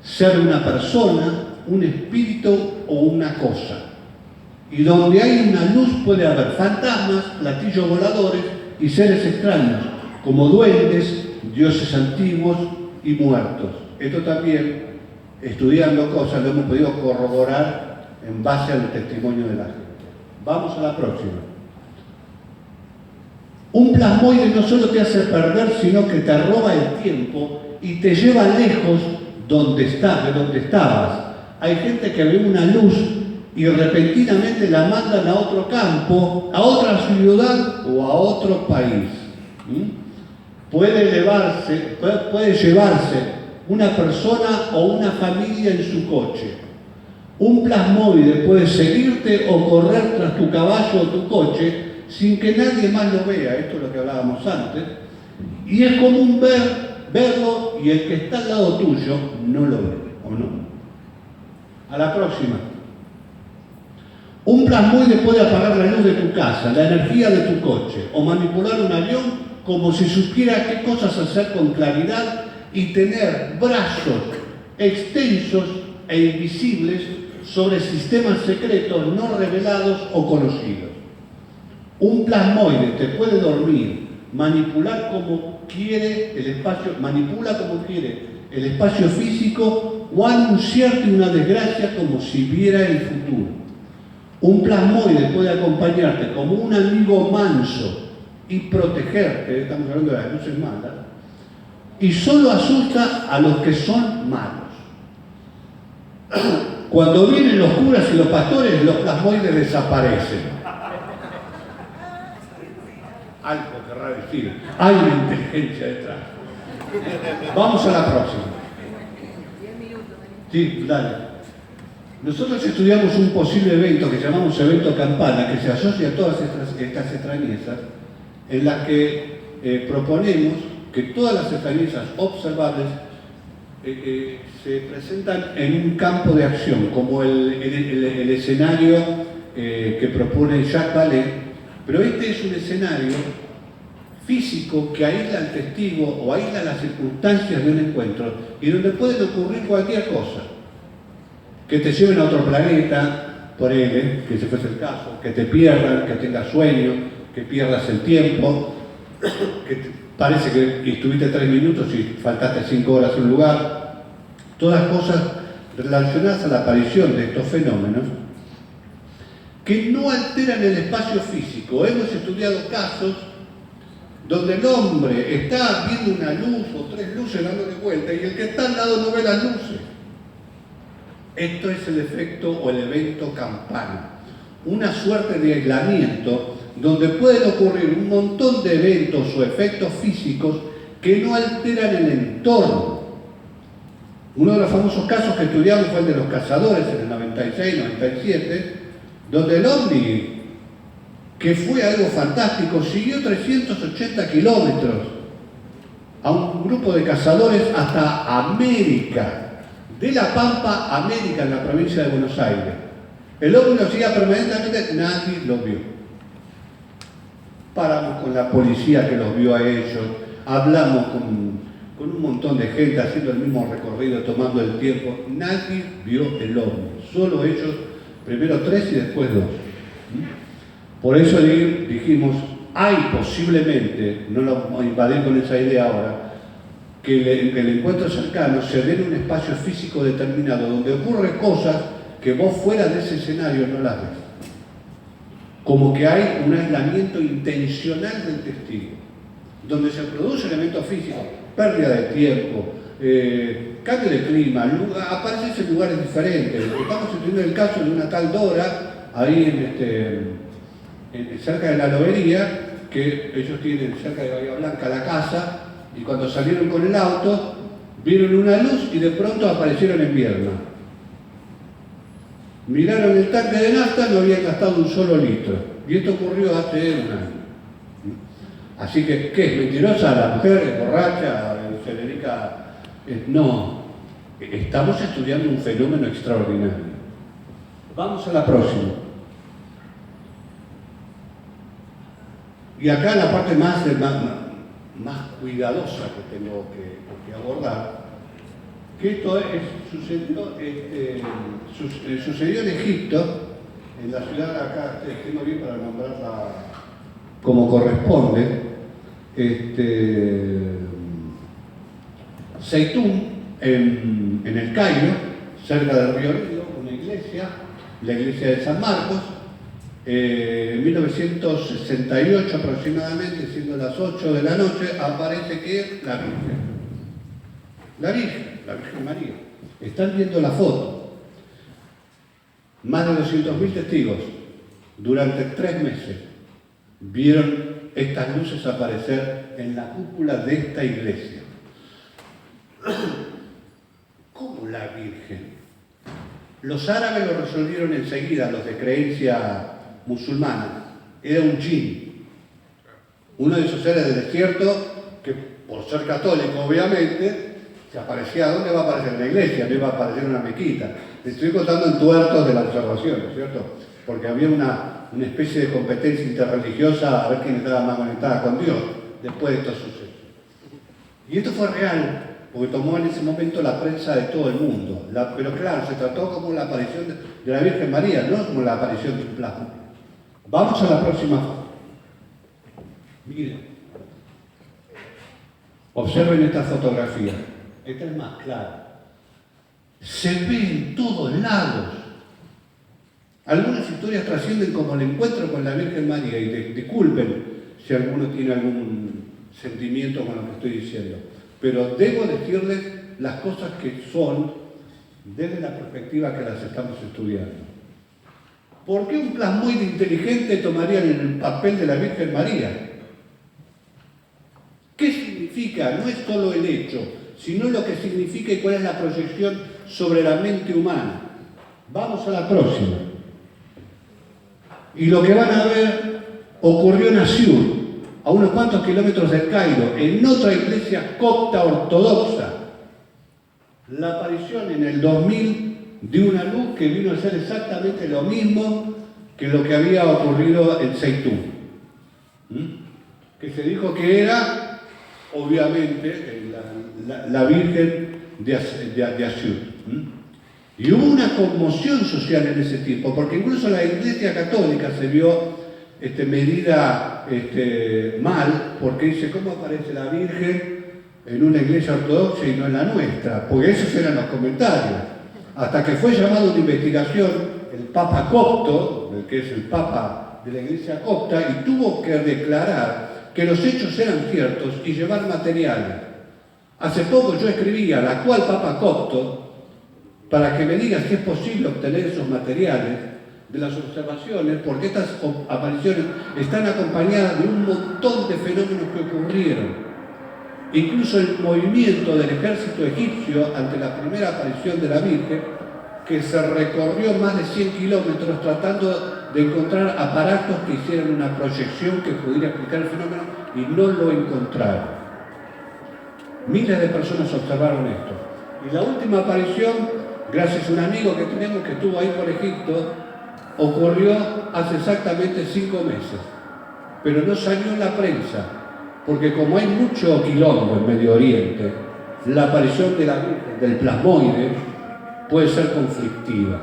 Speaker 2: ser una persona, un espíritu o una cosa. Y donde hay una luz puede haber fantasmas, platillos voladores y seres extraños, como duendes, dioses antiguos y muertos. Esto también, estudiando cosas, lo hemos podido corroborar en base al testimonio de la gente. Vamos a la próxima. Un plasmoide no solo te hace perder, sino que te roba el tiempo y te lleva lejos de donde estabas. Hay gente que ve una luz y repentinamente la mandan a otro campo, a otra ciudad o a otro país. Puede llevarse una persona o una familia en su coche. Un plasmoide puede seguirte o correr tras tu caballo o tu coche sin que nadie más lo vea. Esto es lo que hablábamos antes. Y es común verlo y el que está al lado tuyo no lo ve, ¿o no? A la próxima. Un plasmoide puede apagar la luz de tu casa, la energía de tu coche, o manipular un avión como si supiera qué cosas hacer con claridad y tener brazos extensos e invisibles sobre sistemas secretos no revelados o conocidos. Un plasmoide te puede dormir, manipular como quiere el espacio, manipula como quiere el espacio físico o anunciarte una desgracia como si viera el futuro. Un plasmoide puede acompañarte como un amigo manso y protegerte, estamos hablando de las luces malas, y solo asusta a los que son malos. Cuando vienen los curas y los pastores, los plasmoides desaparecen. Algo querrá decir, hay una inteligencia detrás. Vamos a la próxima. Sí, dale. Nosotros estudiamos un posible evento que llamamos evento campana, que se asocia a todas estas extrañezas, en las que proponemos que todas las extrañezas observables se presentan en un campo de acción, como el escenario que propone Jacques Vallée, pero este es un escenario físico que aísla al testigo o aísla las circunstancias de un encuentro y donde puede ocurrir cualquier cosa. Que te lleven a otro planeta, por él, que ese fuese el caso, que te pierdan, que tengas sueño, que pierdas el tiempo, que parece que estuviste 3 minutos y faltaste 5 horas en un lugar. Todas cosas relacionadas a la aparición de estos fenómenos que no alteran el espacio físico. Hemos estudiado casos donde el hombre está viendo una luz o 3 luces dándole vuelta y el que está al lado no ve las luces. Esto es el efecto o el evento campana, una suerte de aislamiento donde pueden ocurrir un montón de eventos o efectos físicos que no alteran el entorno. Uno de los famosos casos que estudiamos fue el de los cazadores en el 96-97, donde el ovni, que fue algo fantástico, siguió 380 kilómetros a un grupo de cazadores hasta América, de La Pampa a América, en la provincia de Buenos Aires. El ovni lo seguía permanentemente, nadie lo vio. Paramos con la policía que los vio a ellos, hablamos con un montón de gente haciendo el mismo recorrido, tomando el tiempo. Nadie vio el ovni, solo ellos, primero 3 y después 2. Por eso dijimos, hay posiblemente, no lo vamos a invadir con esa idea ahora, que el encuentro cercano se dé en un espacio físico determinado, donde ocurren cosas que vos fuera de ese escenario no las ves. Como que hay un aislamiento intencional del testigo, donde se produce elementos físicos, pérdida de tiempo, cambio de clima, aparecen en lugares diferentes. Estamos teniendo el caso de una tal Dora, ahí cerca de la lobería, que ellos tienen cerca de Bahía Blanca la casa, y cuando salieron con el auto, vieron una luz y de pronto aparecieron en Vierna. Miraron el tanque de nafta, no habían gastado un solo litro. Y esto ocurrió hace un año. Así que, ¿qué es? ¿Mentirosa la mujer? ¿Es borracha? ¿Se dedica? No. Estamos estudiando un fenómeno extraordinario. Vamos a la próxima. Y acá la parte más cuidadosa que tengo que abordar, que esto sucedió en Egipto, en la ciudad, acá tengo bien para nombrarla como corresponde, Zeitún, en el Cairo, cerca del río Nilo, una iglesia, la iglesia de San Marcos. En 1968 aproximadamente, siendo las 8 de la noche, aparece que la Virgen María. Están viendo la foto. Más de 200.000 testigos durante 3 meses vieron estas luces aparecer en la cúpula de esta iglesia. ¿Cómo la Virgen? Los árabes lo resolvieron enseguida, los de creencia musulmana. Era un jinn, uno de esos seres del desierto que, por ser católico obviamente, si aparecía, ¿dónde va a aparecer? En la iglesia, no iba a aparecer en una mezquita. Le estoy contando en tuertos de la observación, ¿no es cierto? Porque había una especie de competencia interreligiosa a ver quién estaba más conectada con Dios después de estos sucesos. Y esto fue real, porque tomó en ese momento la prensa de todo el mundo. Pero claro, se trató como la aparición de la Virgen María, no como la aparición de un plasma. Vamos a la próxima foto. Miren. Observen esta fotografía. Esta es más clara. Se ve en todos lados. Algunas historias trascienden como el encuentro con la Virgen María, y disculpen si alguno tiene algún sentimiento con lo que estoy diciendo, pero debo decirles las cosas que son desde la perspectiva que las estamos estudiando. ¿Por qué un plasmoide inteligente tomaría el papel de la Virgen María? ¿Qué significa? No es solo el hecho, sino lo que significa y cuál es la proyección sobre la mente humana. Vamos a la próxima. Y lo que van a ver ocurrió en Asiut, a unos cuantos kilómetros del Cairo, en otra iglesia copta ortodoxa. La aparición en el 2000 de una luz que vino a ser exactamente lo mismo que lo que había ocurrido en Zeitún. Que se dijo que era, obviamente, la Virgen de Asiut. Y hubo una conmoción social en ese tiempo, porque incluso la Iglesia Católica se vio medida mal, porque dice, ¿cómo aparece la Virgen en una iglesia ortodoxa y no en la nuestra? Porque esos eran los comentarios. Hasta que fue llamado a una investigación el Papa Copto, que es el Papa de la Iglesia Copta, y tuvo que declarar que los hechos eran ciertos y llevar materiales. Hace poco yo escribí al actual Papa Copto para que me diga si es posible obtener esos materiales de las observaciones, porque estas apariciones están acompañadas de un montón de fenómenos que ocurrieron. Incluso el movimiento del ejército egipcio ante la primera aparición de la Virgen, que se recorrió más de 100 kilómetros tratando de encontrar aparatos que hicieran una proyección que pudiera explicar el fenómeno, y no lo encontraron. Miles de personas observaron esto. Y la última aparición, gracias a un amigo que tenemos que estuvo ahí por Egipto, ocurrió hace exactamente 5 meses. Pero no salió en la prensa, porque como hay mucho quilombo en Medio Oriente, la aparición de la Virgen, del plasmoide, puede ser conflictiva.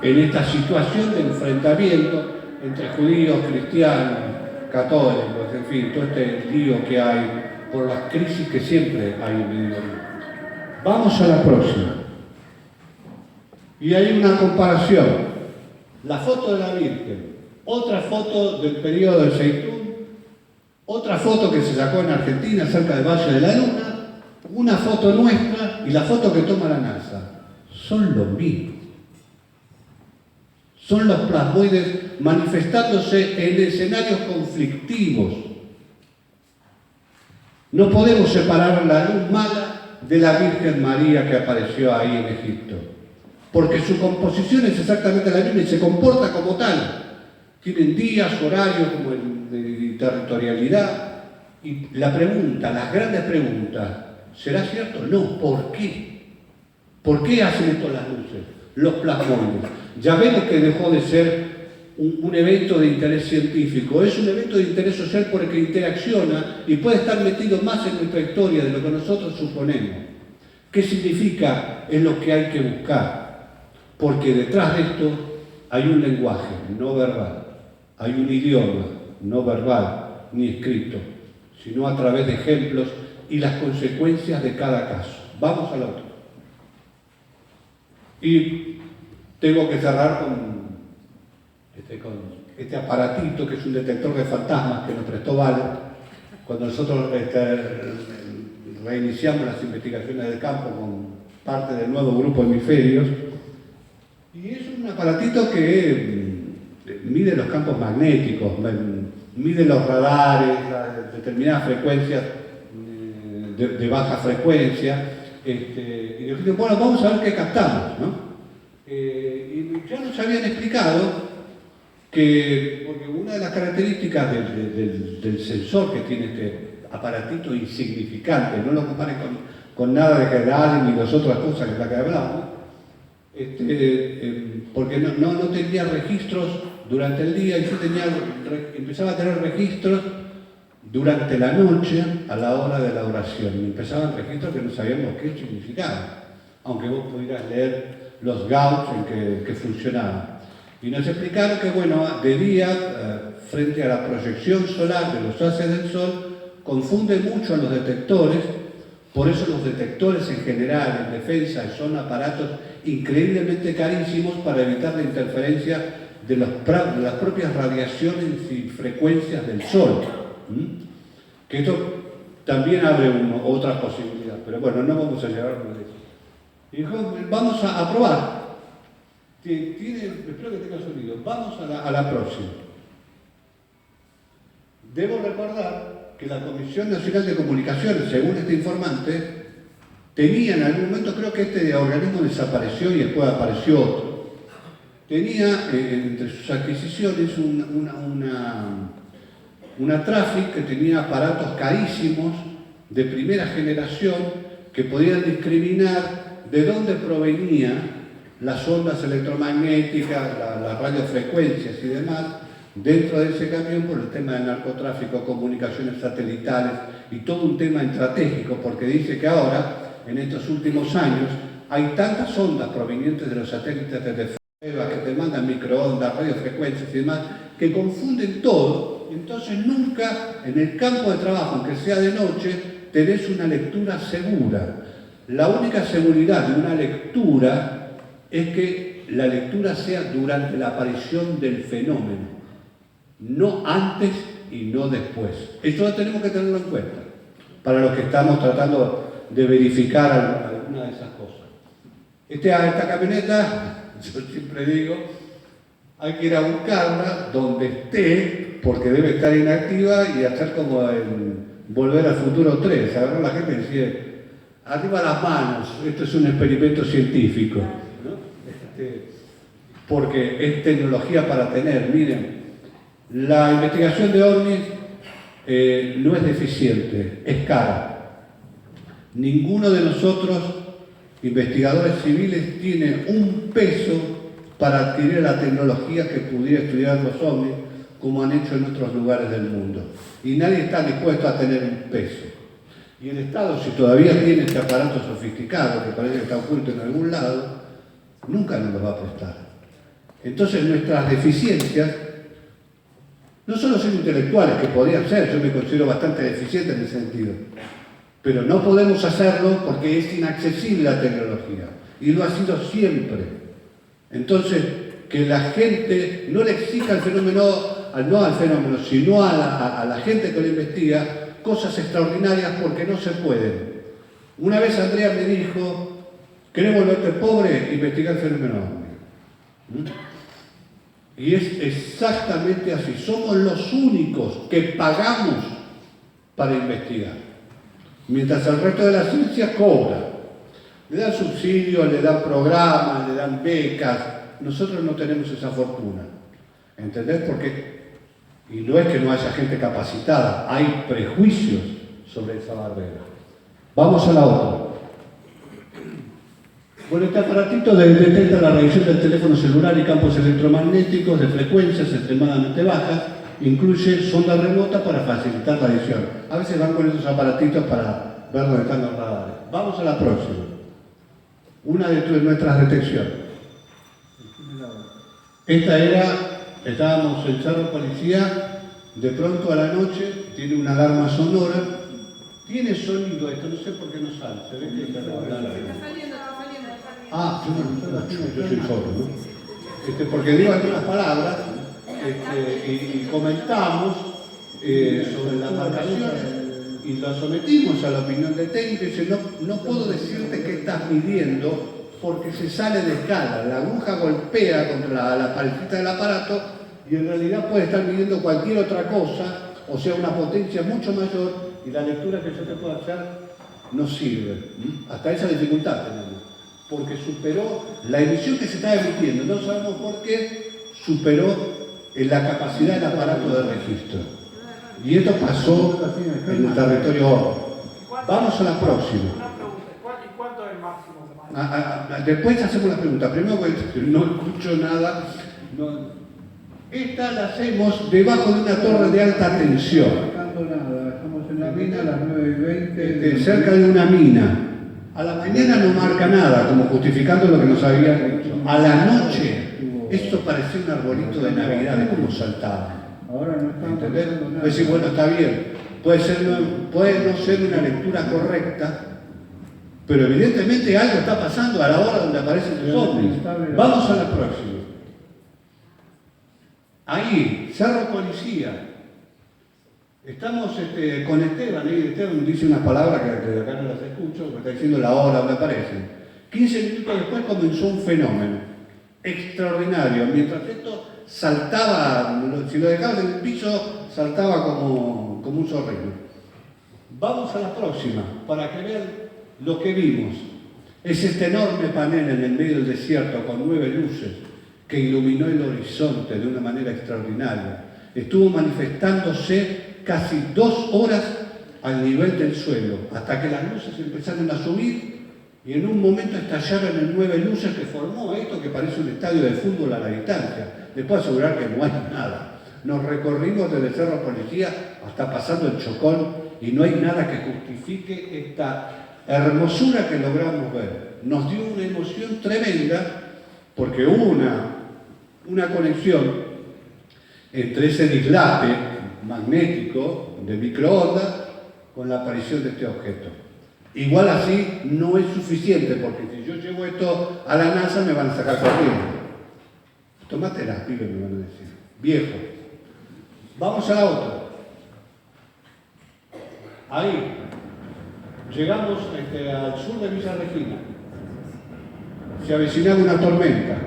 Speaker 2: En esta situación de enfrentamiento entre judíos, cristianos, católicos, en fin, todo este lío que hay por las crisis que siempre hay en Medio Oriente. Vamos a la próxima. Y hay una comparación. La foto de la Virgen, otra foto del periodo del Zeitún, otra foto que se sacó en Argentina cerca del Valle de la Luna, una foto nuestra y la foto que toma la NASA. Son los mismos. Son los plasmoides manifestándose en escenarios conflictivos. No podemos separar la luz mala de la Virgen María que apareció ahí en Egipto, porque su composición es exactamente la misma y se comporta como tal. Tienen días, horarios, como de territorialidad. Y la pregunta, las grandes preguntas, ¿será cierto? No. ¿Por qué? ¿Por qué hacen esto las luces? Los plasmoides. Ya vemos que dejó de ser un evento de interés científico, es un evento de interés social porque interacciona y puede estar metido más en nuestra historia de lo que nosotros suponemos. ¿Qué significa? Es lo que hay que buscar, porque detrás de esto hay un lenguaje no verbal, hay un idioma no verbal ni escrito, sino a través de ejemplos y las consecuencias de cada caso. Vamos al otro. Y tengo que cerrar con este aparatito que es un detector de fantasmas que nos prestó Vale cuando nosotros reiniciamos las investigaciones del campo con parte del nuevo grupo Hemisferios. Y es un aparatito que mide los campos magnéticos, mide los radares, determinadas frecuencias de baja frecuencia. Y dijimos, bueno, vamos a ver qué captamos, ¿no? Y ya nos habían explicado que, porque una de las características del sensor que tiene este aparatito insignificante, no lo comparen con nada de general ni las otras cosas de las que hablamos, porque no tenía registros durante el día, y yo empezaba a tener registros durante la noche a la hora de la oración. Y empezaban registros que no sabíamos qué significaban, aunque vos pudieras leer los gauss en que funcionaban. Y nos explicaron que, bueno, de día, frente a la proyección solar de los haces del sol, confunde mucho a los detectores. Por eso los detectores en general, en defensa, son aparatos increíblemente carísimos para evitar la interferencia de las propias radiaciones y frecuencias del sol. Que esto también abre otra posibilidad, pero bueno, no vamos a llegar a eso. Y dijo, vamos a probar. Espero que tenga sonido. Vamos a la próxima. Debo recordar que la Comisión Nacional de Comunicaciones, según este informante, tenía en algún momento, creo que este organismo desapareció y después apareció otro, tenía entre sus adquisiciones una Traffic que tenía aparatos carísimos de primera generación que podían discriminar de dónde provenían las ondas electromagnéticas, las radiofrecuencias y demás dentro de ese camión por el tema del narcotráfico, comunicaciones satelitales y todo un tema estratégico, porque dice que ahora, en estos últimos años, hay tantas ondas provenientes de los satélites de defensa que te mandan microondas, radiofrecuencias y demás, que confunden todo. Entonces nunca en el campo de trabajo, aunque sea de noche, tenés una lectura segura. La única seguridad de una lectura es que la lectura sea durante la aparición del fenómeno, no antes y no después. Esto tenemos que tenerlo en cuenta para los que estamos tratando de verificar alguna de esas cosas. Esta camioneta, yo siempre digo, hay que ir a buscarla donde esté, porque debe estar inactiva y hacer como en Volver al Futuro 3. Agarrar la gente y decir, arriba las manos, esto es un experimento científico, ¿no? Porque es tecnología para tener. Miren, la investigación de ovnis no es deficiente, es cara. Ninguno de nosotros, investigadores civiles, tiene un peso para adquirir la tecnología que pudiera estudiar los ovnis, como han hecho en otros lugares del mundo. Y nadie está dispuesto a tener un peso. Y el Estado, si todavía tiene este aparato sofisticado, que parece que está oculto en algún lado, nunca nos lo va a prestar. Entonces nuestras deficiencias no solo son intelectuales, que podrían ser, yo me considero bastante deficiente en ese sentido, pero no podemos hacerlo porque es inaccesible la tecnología, y lo ha sido siempre. Entonces, que la gente no le exija al fenómeno, no al fenómeno, sino a la gente que lo investiga, cosas extraordinarias porque no se pueden. Una vez Andrea me dijo, ¿querés volverte pobre? Investiga el fenómeno ovni. Y es exactamente así. Somos los únicos que pagamos para investigar. Mientras el resto de la ciencia cobra. Le dan subsidios, le dan programas, le dan becas. Nosotros no tenemos esa fortuna. ¿Entendés? Y no es que no haya gente capacitada, hay prejuicios sobre esa barrera. Vamos a la otra. Bueno, este aparatito detecta la radiación del teléfono celular y campos electromagnéticos de frecuencias extremadamente bajas, incluye sonda remota para facilitar la visión. A veces van con esos aparatitos para ver dónde están los radares. Vamos a la próxima. Una de nuestras detecciones. Estábamos en Cerro Policía, de pronto a la noche, tiene una alarma sonora, tiene sonido esto, no sé por qué no sale, se ve que está saliendo. Ah, yo soy sordo, ¿no? Porque digo algunas palabras y comentamos sobre las marcaciones y lo sometimos a la opinión de técnico y dice, no puedo decirte qué estás midiendo porque se sale de escala, la aguja golpea contra la parecita del aparato y en realidad puede estar midiendo cualquier otra cosa, o sea, una potencia mucho mayor y la lectura que yo te puedo hacer no sirve. Hasta esa dificultad tenemos, porque superó la emisión que se está emitiendo, no sabemos por qué, superó la capacidad del aparato de registro. Y esto pasó en el territorio ONU. Vamos a la próxima.
Speaker 4: ¿Y cuánto es el máximo?
Speaker 2: Después hacemos la pregunta. Primero, no escucho nada. Esta la hacemos debajo de una torre de alta tensión.
Speaker 5: en la mina a las 9:20.
Speaker 2: Cerca de una mina. A la mañana no marca nada, como justificando lo que nos habían dicho. A la noche, esto parecía un arbolito de Navidad, de cómo saltaba.
Speaker 5: Ahora no estamos
Speaker 2: ¿Entendés?
Speaker 5: haciendo nada.
Speaker 2: Pues sí, bueno, está bien. Puede no ser una lectura correcta, pero evidentemente algo está pasando a la hora donde aparecen los ovnis. Vamos a la próxima. Ahí, Cerro Policía. Estamos con Esteban, y Esteban dice unas palabras que de acá no las escucho, me está diciendo la hora donde aparecen. 15 minutos después comenzó un fenómeno extraordinario. Mientras esto saltaba, si lo dejabas en el piso, saltaba como un zorrino. Vamos a la próxima, para que vean lo que vimos. Es este enorme panel en el medio del desierto con 9 luces que iluminó el horizonte de una manera extraordinaria. Estuvo manifestándose casi 2 horas al nivel del suelo, hasta que las luces empezaron a subir y en un momento estallaron en 9 luces que formó esto que parece un estadio de fútbol a la distancia. Les puedo asegurar que no hay nada. Nos recorrimos desde Cerro Policía hasta pasando el Chocón y no hay nada que justifique esta hermosura que logramos ver. Nos dio una emoción tremenda porque hubo una conexión entre ese dislate magnético de microondas con la aparición de este objeto. Igual así no es suficiente, porque si yo llevo esto a la NASA me van a sacar corriendo. Tomátela, pibe, me van a decir. Viejo. Vamos a la otra. Ahí. Llegamos al sur de Villa Regina. Se avecinaba una tormenta.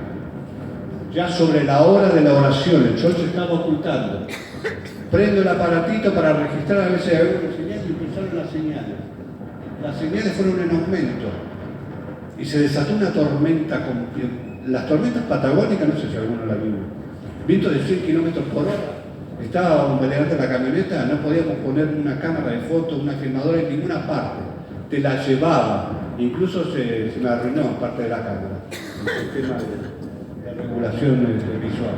Speaker 2: Ya sobre la hora de la oración, el sol se estaba ocultando. Prendo el aparatito para registrar a veces algunas señales y empezaron las señales. Las señales fueron en aumento y se desató una tormenta. Las tormentas patagónicas, no sé si alguno la vio, viento de 100 kilómetros por hora. Estábamos delante de la camioneta, no podíamos poner una cámara de fotos, una filmadora en ninguna parte. Te la llevaba, incluso se me arruinó parte de la cámara, el sistema de regulación visual.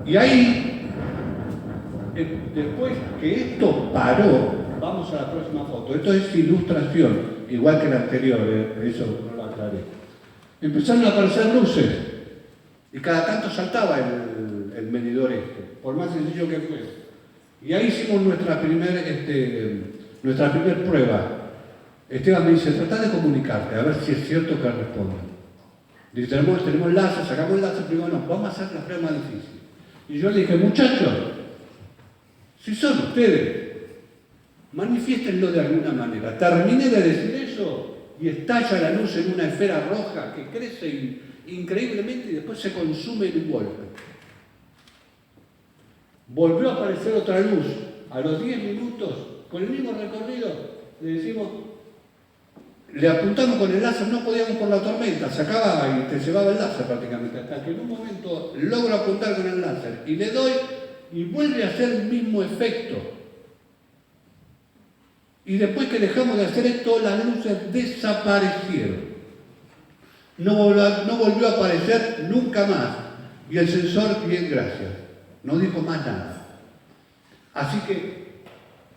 Speaker 2: Y ahí, después que esto paró, vamos a la próxima foto. Esto es ilustración, igual que la anterior, eso no lo aclaré. Empezaron a aparecer luces y cada tanto saltaba el medidor por más sencillo que fuese. Y ahí hicimos nuestra primer prueba. Esteban me dice, trata de comunicarte, a ver si es cierto que respondan. Dice, tenemos láser, sacamos el láser, pero no, vamos a hacer la prueba más difícil. Y yo le dije, muchachos, si son ustedes, manifiéstenlo de alguna manera. Terminé de decir eso y estalla la luz en una esfera roja que crece increíblemente y después se consume en un golpe. Volvió a aparecer otra luz. A los 10 minutos, con el mismo recorrido, le decimos, le apuntamos con el láser, no podíamos por la tormenta, sacaba y te llevaba el láser prácticamente, hasta que en un momento logro apuntar con el láser y le doy y vuelve a hacer el mismo efecto. Y después que dejamos de hacer esto, las luces desaparecieron. No volvió a aparecer nunca más. Y el sensor, bien, gracias, no dijo más nada. Así que,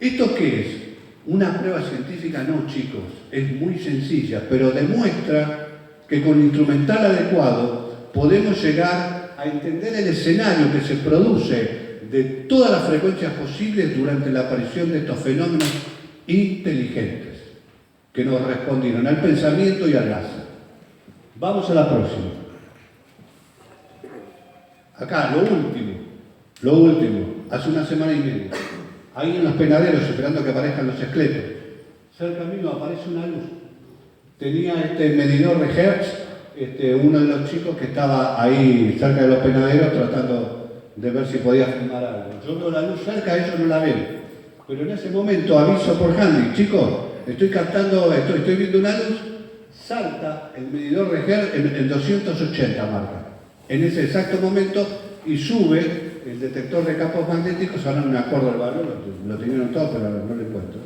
Speaker 2: ¿esto qué es? Una prueba científica, no, chicos, es muy sencilla, pero demuestra que con el instrumental adecuado podemos llegar a entender el escenario que se produce de todas las frecuencias posibles durante la aparición de estos fenómenos inteligentes que nos respondieron al pensamiento y al láser. Vamos a la próxima. Acá, lo último, hace una semana y media. Ahí en los penaderos, esperando que aparezcan los esqueletos. Cerca mío aparece una luz. Tenía este medidor de Hertz, uno de los chicos que estaba ahí cerca de los penaderos tratando de ver si podía filmar algo. Yo veo la luz cerca, ellos no la ven. Pero en ese momento aviso por handy, chicos, estoy viendo una luz, salta el medidor de Hertz en 280 marca. En ese exacto momento y sube el detector de campos magnéticos, ahora no me acuerdo el valor, lo tenían todo, pero no lo encuentro.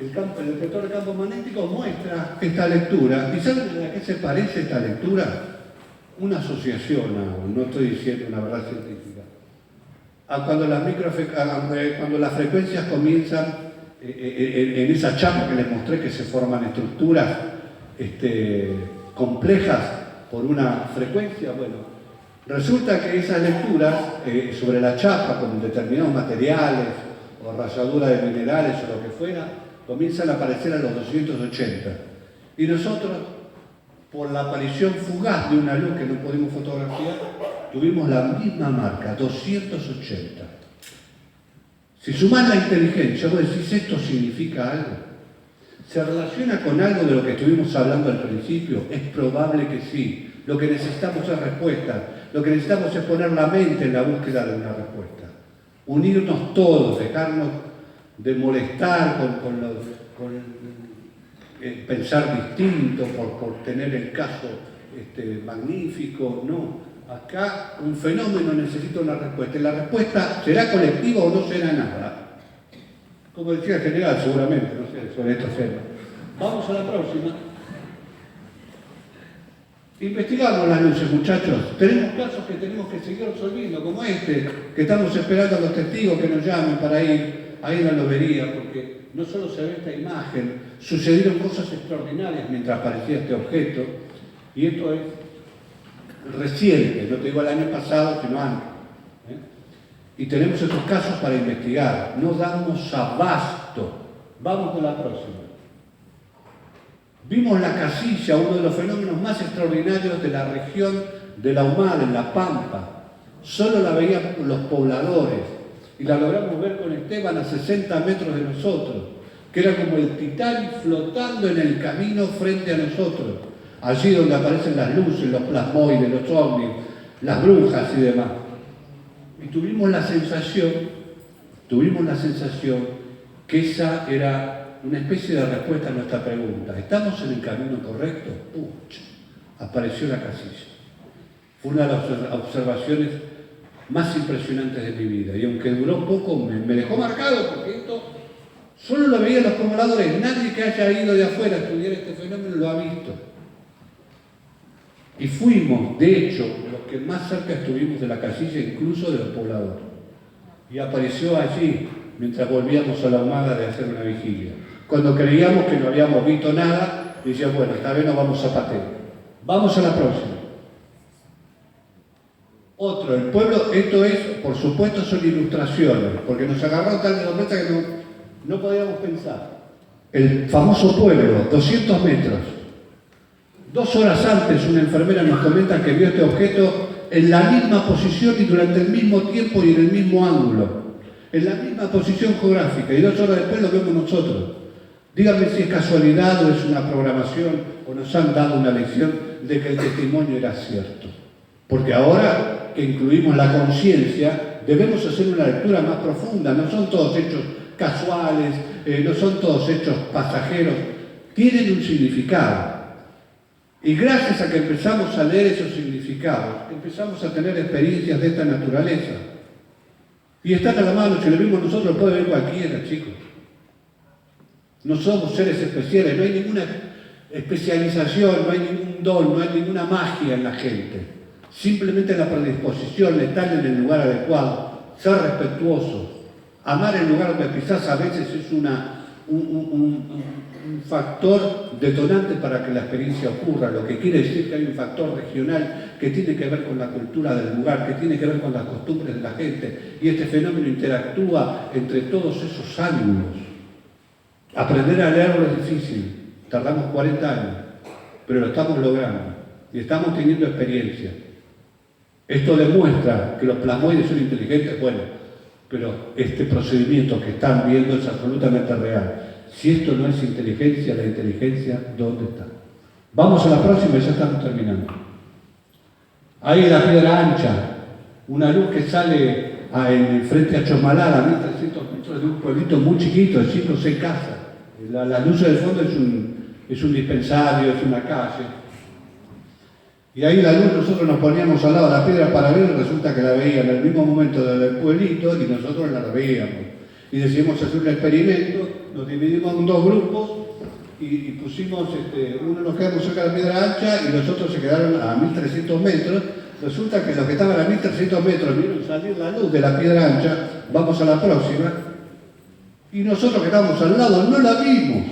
Speaker 2: El detector de campos magnéticos muestra esta lectura. ¿Y saben a qué se parece esta lectura? Una asociación, no estoy diciendo una verdad científica. a cuando cuando las frecuencias comienzan en esa chapa que les mostré que se forman estructuras complejas por una frecuencia. Bueno, resulta que esas lecturas sobre la chapa con determinados materiales o ralladura de minerales o lo que fuera, comienzan a aparecer a los 280. Y nosotros, por la aparición fugaz de una luz que no pudimos fotografiar, tuvimos la misma marca, 280. Si sumás la inteligencia, vos decís, ¿esto significa algo? ¿Se relaciona con algo de lo que estuvimos hablando al principio? Es probable que sí. Lo que necesitamos es respuesta. Lo que necesitamos es poner la mente en la búsqueda de una respuesta. Unirnos todos, dejarnos de molestar con pensar distinto por tener el caso magnífico. No. Acá un fenómeno necesita una respuesta. Y la respuesta será colectiva o no será nada. Como decía el general, seguramente, no sé, sobre estos temas. Vamos a la próxima. Investigamos las luces, muchachos. Tenemos casos que tenemos que seguir resolviendo, como este, que estamos esperando a los testigos que nos llamen para ir a la lobería, porque no solo se ve esta imagen, sucedieron cosas extraordinarias mientras aparecía este objeto, y esto es reciente, no te digo el año pasado, sino antes. Y tenemos estos casos para investigar, no damos abasto. Vamos con la próxima. Vimos la casilla, uno de los fenómenos más extraordinarios de la región de la Humala, en La Pampa. Solo la veían los pobladores y la logramos ver con Esteban a 60 metros de nosotros, que era como el Titanic flotando en el camino frente a nosotros, allí donde aparecen las luces, los plasmoides, los ovnis, las brujas y demás. Y tuvimos la sensación que esa era una especie de respuesta a nuestra pregunta. ¿Estamos en el camino correcto? Pucha, apareció la casilla. Fue una de las observaciones más impresionantes de mi vida. Y aunque duró poco, me dejó marcado, porque esto solo lo veían los pobladores. Nadie que haya ido de afuera a estudiar este fenómeno lo ha visto. Y fuimos, de hecho, los que más cerca estuvimos de la casilla, incluso de los pobladores. Y apareció allí, mientras volvíamos a la Humada de hacer una vigilia. Cuando creíamos que no habíamos visto nada, decíamos, bueno, esta vez nos vamos a Pateo. Vamos a la próxima. Otro, el pueblo, esto es, por supuesto, son ilustraciones, porque nos agarraron tal de sorpresa que no podíamos pensar. El famoso pueblo, 200 metros. 2 horas antes, una enfermera nos comenta que vio este objeto en la misma posición y durante el mismo tiempo y en el mismo ángulo. En la misma posición geográfica, y 2 horas después lo vemos nosotros. Díganme si es casualidad o es una programación o nos han dado una lección de que el testimonio era cierto. Porque ahora que incluimos la conciencia, debemos hacer una lectura más profunda. No son todos hechos casuales, no son todos hechos pasajeros. Tienen un significado. Y gracias a que empezamos a leer esos significados, empezamos a tener experiencias de esta naturaleza. Y están a la mano, si lo vimos nosotros, lo puede ver cualquiera, chicos. No somos seres especiales, no hay ninguna especialización, no hay ningún don, no hay ninguna magia en la gente. Simplemente la predisposición, estar en el lugar adecuado, ser respetuosos, amar el lugar donde quizás a veces es un factor detonante para que la experiencia ocurra, lo que quiere decir que hay un factor regional que tiene que ver con la cultura del lugar, que tiene que ver con las costumbres de la gente, y este fenómeno interactúa entre todos esos ángulos. Aprender a leerlo es difícil, tardamos 40 años, pero lo estamos logrando y estamos teniendo experiencia. Esto demuestra que los plasmoides son inteligentes, bueno, pero este procedimiento que están viendo es absolutamente real. Si esto no es inteligencia, la inteligencia, ¿dónde está? Vamos a la próxima y ya estamos terminando. Ahí la piedra ancha, una luz que sale frente a Chomalal, a 1300 metros de un pueblito muy chiquito, de 5 o 6 casas. La luz del fondo es un dispensario, es una calle. Y ahí la luz nosotros nos poníamos al lado de la piedra para ver y resulta que la veían en el mismo momento del pueblito y nosotros la veíamos. Y decidimos hacer un experimento, nos dividimos en 2 grupos y pusimos, uno nos quedamos cerca de la piedra ancha y los otros se quedaron a 1300 metros Resulta que los que estaban a 1300 metros vieron salir la luz de la Piedra Ancha, vamos a la próxima, y nosotros que estábamos al lado no la vimos.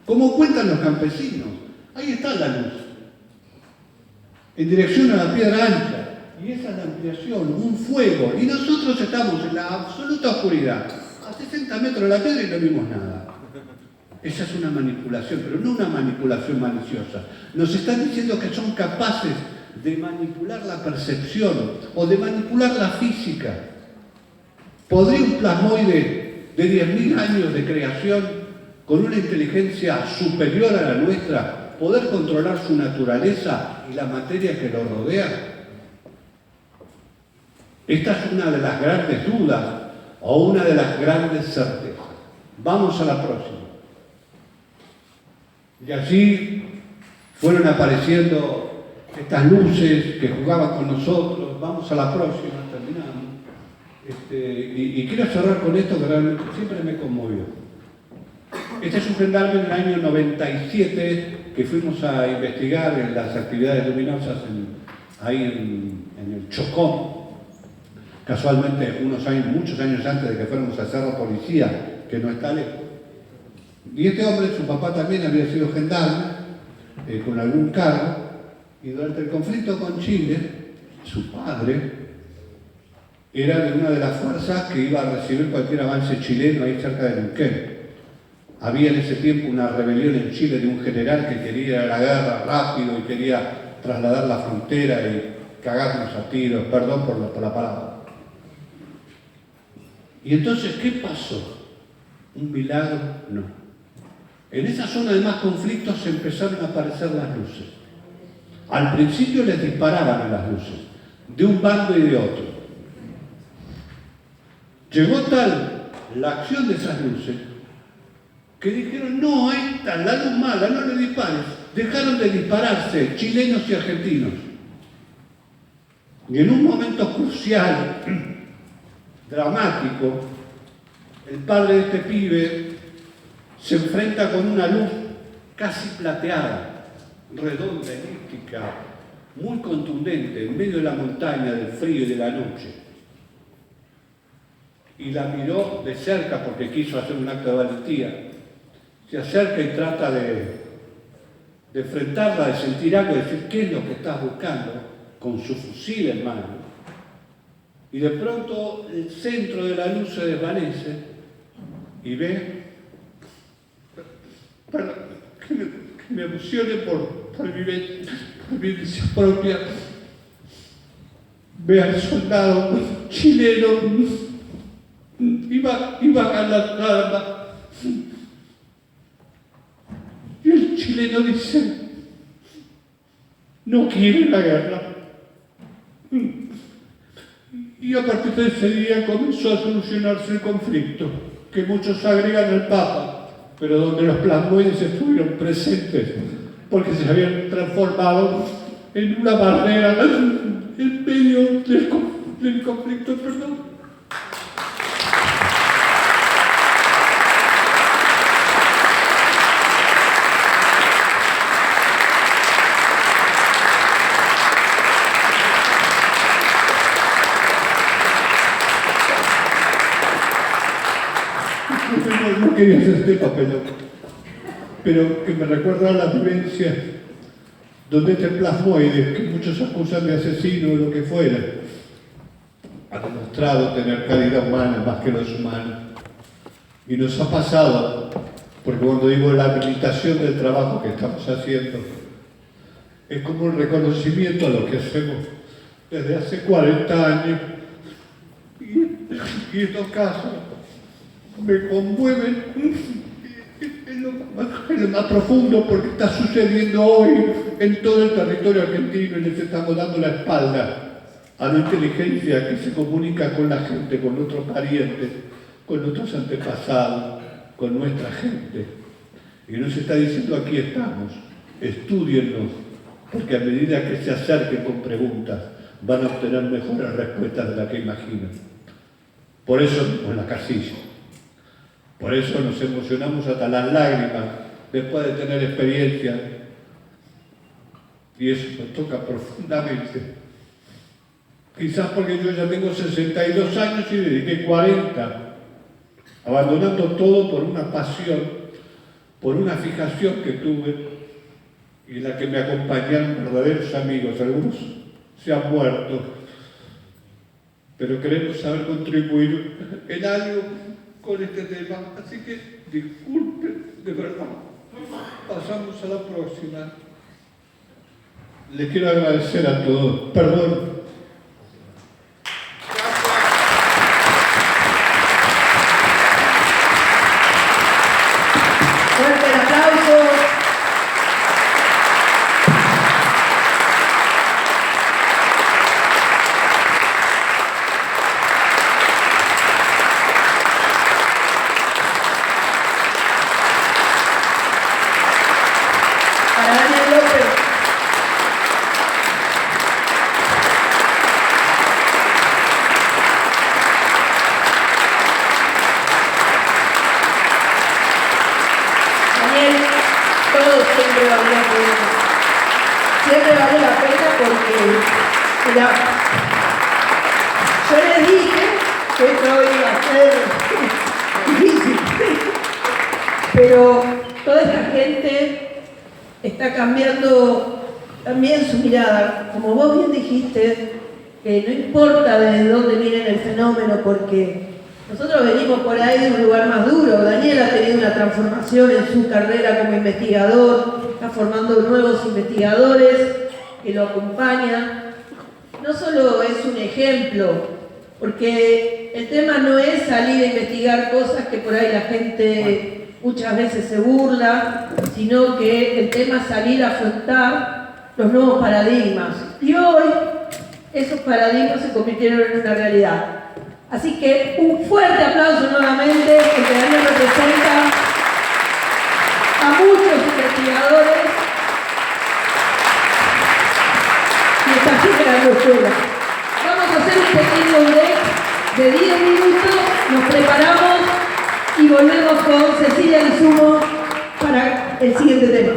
Speaker 2: Como cuentan los campesinos, ahí está la luz, en dirección a la Piedra Ancha. Y esa es la ampliación, un fuego. Y nosotros estamos en la absoluta oscuridad, a 60 metros de la piedra y no vimos nada. Esa es una manipulación, pero no una manipulación maliciosa. Nos están diciendo que son capaces de manipular la percepción o de manipular la física. ¿Podría un plasmoide de 10.000 años de creación, con una inteligencia superior a la nuestra, poder controlar su naturaleza y la materia que lo rodea? Esta es una de las grandes dudas o una de las grandes certezas. Vamos a la próxima. Y allí fueron apareciendo estas luces que jugaban con nosotros. Vamos a la próxima, terminamos. Y quiero cerrar con esto que realmente siempre me conmovió. Este es un gendarme en el año 97 que fuimos a investigar en las actividades luminosas ahí en el Chocó. Casualmente, muchos años antes de que fuéramos a Cerro Policía, que no está lejos. Y este hombre, su papá también había sido gendarme, con algún cargo, y durante el conflicto con Chile, su padre era de una de las fuerzas que iba a recibir cualquier avance chileno ahí cerca de Neuquén. Había en ese tiempo una rebelión en Chile de un general que quería ir a la guerra rápido y quería trasladar la frontera y cagarnos a tiros, perdón por la palabra. Y entonces, ¿qué pasó? ¿Un milagro? No. En esa zona de más conflictos empezaron a aparecer las luces. Al principio les disparaban a las luces, de un bando y de otro. Llegó tal la acción de esas luces que dijeron, no, ahí está, la luz mala, no le dispares. Dejaron de dispararse chilenos y argentinos. Y en un momento crucial, dramático, el padre de este pibe se enfrenta con una luz casi plateada, redonda, elíptica, muy contundente, en medio de la montaña, del frío y de la noche. Y la miró de cerca porque quiso hacer un acto de valentía. Se acerca y trata de enfrentarla, de sentir algo, de decir, ¿qué es lo que estás buscando? Con su fusil en mano. Y de pronto el centro de la luz se desvanece y ve, perdón, que me emocione por mi visión propia, ve al soldado chileno y baja la arma. Y el chileno dice, no quiere la guerra. Y a partir de ese día comenzó a solucionarse el conflicto, que muchos agregan al Papa, pero donde los plasmoides estuvieron presentes, porque se habían transformado en una barrera en medio del conflicto, perdón. No quería hacer este papelón, pero que me recuerda a la vivencia donde este plasmoide, que muchos acusan de asesino o lo que fuera, ha demostrado tener calidad humana más que los humanos. Y nos ha pasado, porque cuando digo la habilitación del trabajo que estamos haciendo, es como un reconocimiento a lo que hacemos desde hace 40 años. Y estos casos me conmueven en lo más profundo porque está sucediendo hoy en todo el territorio argentino y les estamos dando la espalda a la inteligencia que se comunica con la gente, con nuestros parientes, con nuestros antepasados, con nuestra gente. Y nos está diciendo, aquí estamos, estúdiennos, porque a medida que se acerquen con preguntas van a obtener mejores respuestas de las que imaginan. Por eso, en la casilla. Por eso nos emocionamos hasta las lágrimas después de tener experiencia. Y eso nos toca profundamente. Quizás porque yo ya tengo 62 años y dediqué 40, abandonando todo por una pasión, por una fijación que tuve y en la que me acompañaron verdaderos amigos. Algunos se han muerto, pero queremos saber contribuir en algo con este tema. Así que disculpen, de verdad. Pasamos a la próxima. Les quiero agradecer a todos. Perdón.
Speaker 1: Fuerte el aplauso. Para Daniel López. Daniel, todo siempre vale la pena. Siempre vale la pena porque, mira, yo les dije que esto iba a ser difícil, pero toda esta gente está cambiando también su mirada. Como vos bien dijiste, no importa desde dónde viene el fenómeno, porque nosotros venimos por ahí de un lugar más duro. Daniel ha tenido una transformación en su carrera como investigador, está formando nuevos investigadores que lo acompañan. No solo es un ejemplo, porque el tema no es salir a investigar cosas que por ahí la gente muchas veces se burla, sino que el tema es salir a afrontar los nuevos paradigmas. Y hoy esos paradigmas se convirtieron en una realidad. Así que un fuerte aplauso nuevamente, porque Daniel representa a muchos investigadores y está siempre la locura. Vamos a hacer un pequeño break de 10 minutos, nos preparamos y volvemos con Cecilia Lizumo para el siguiente tema.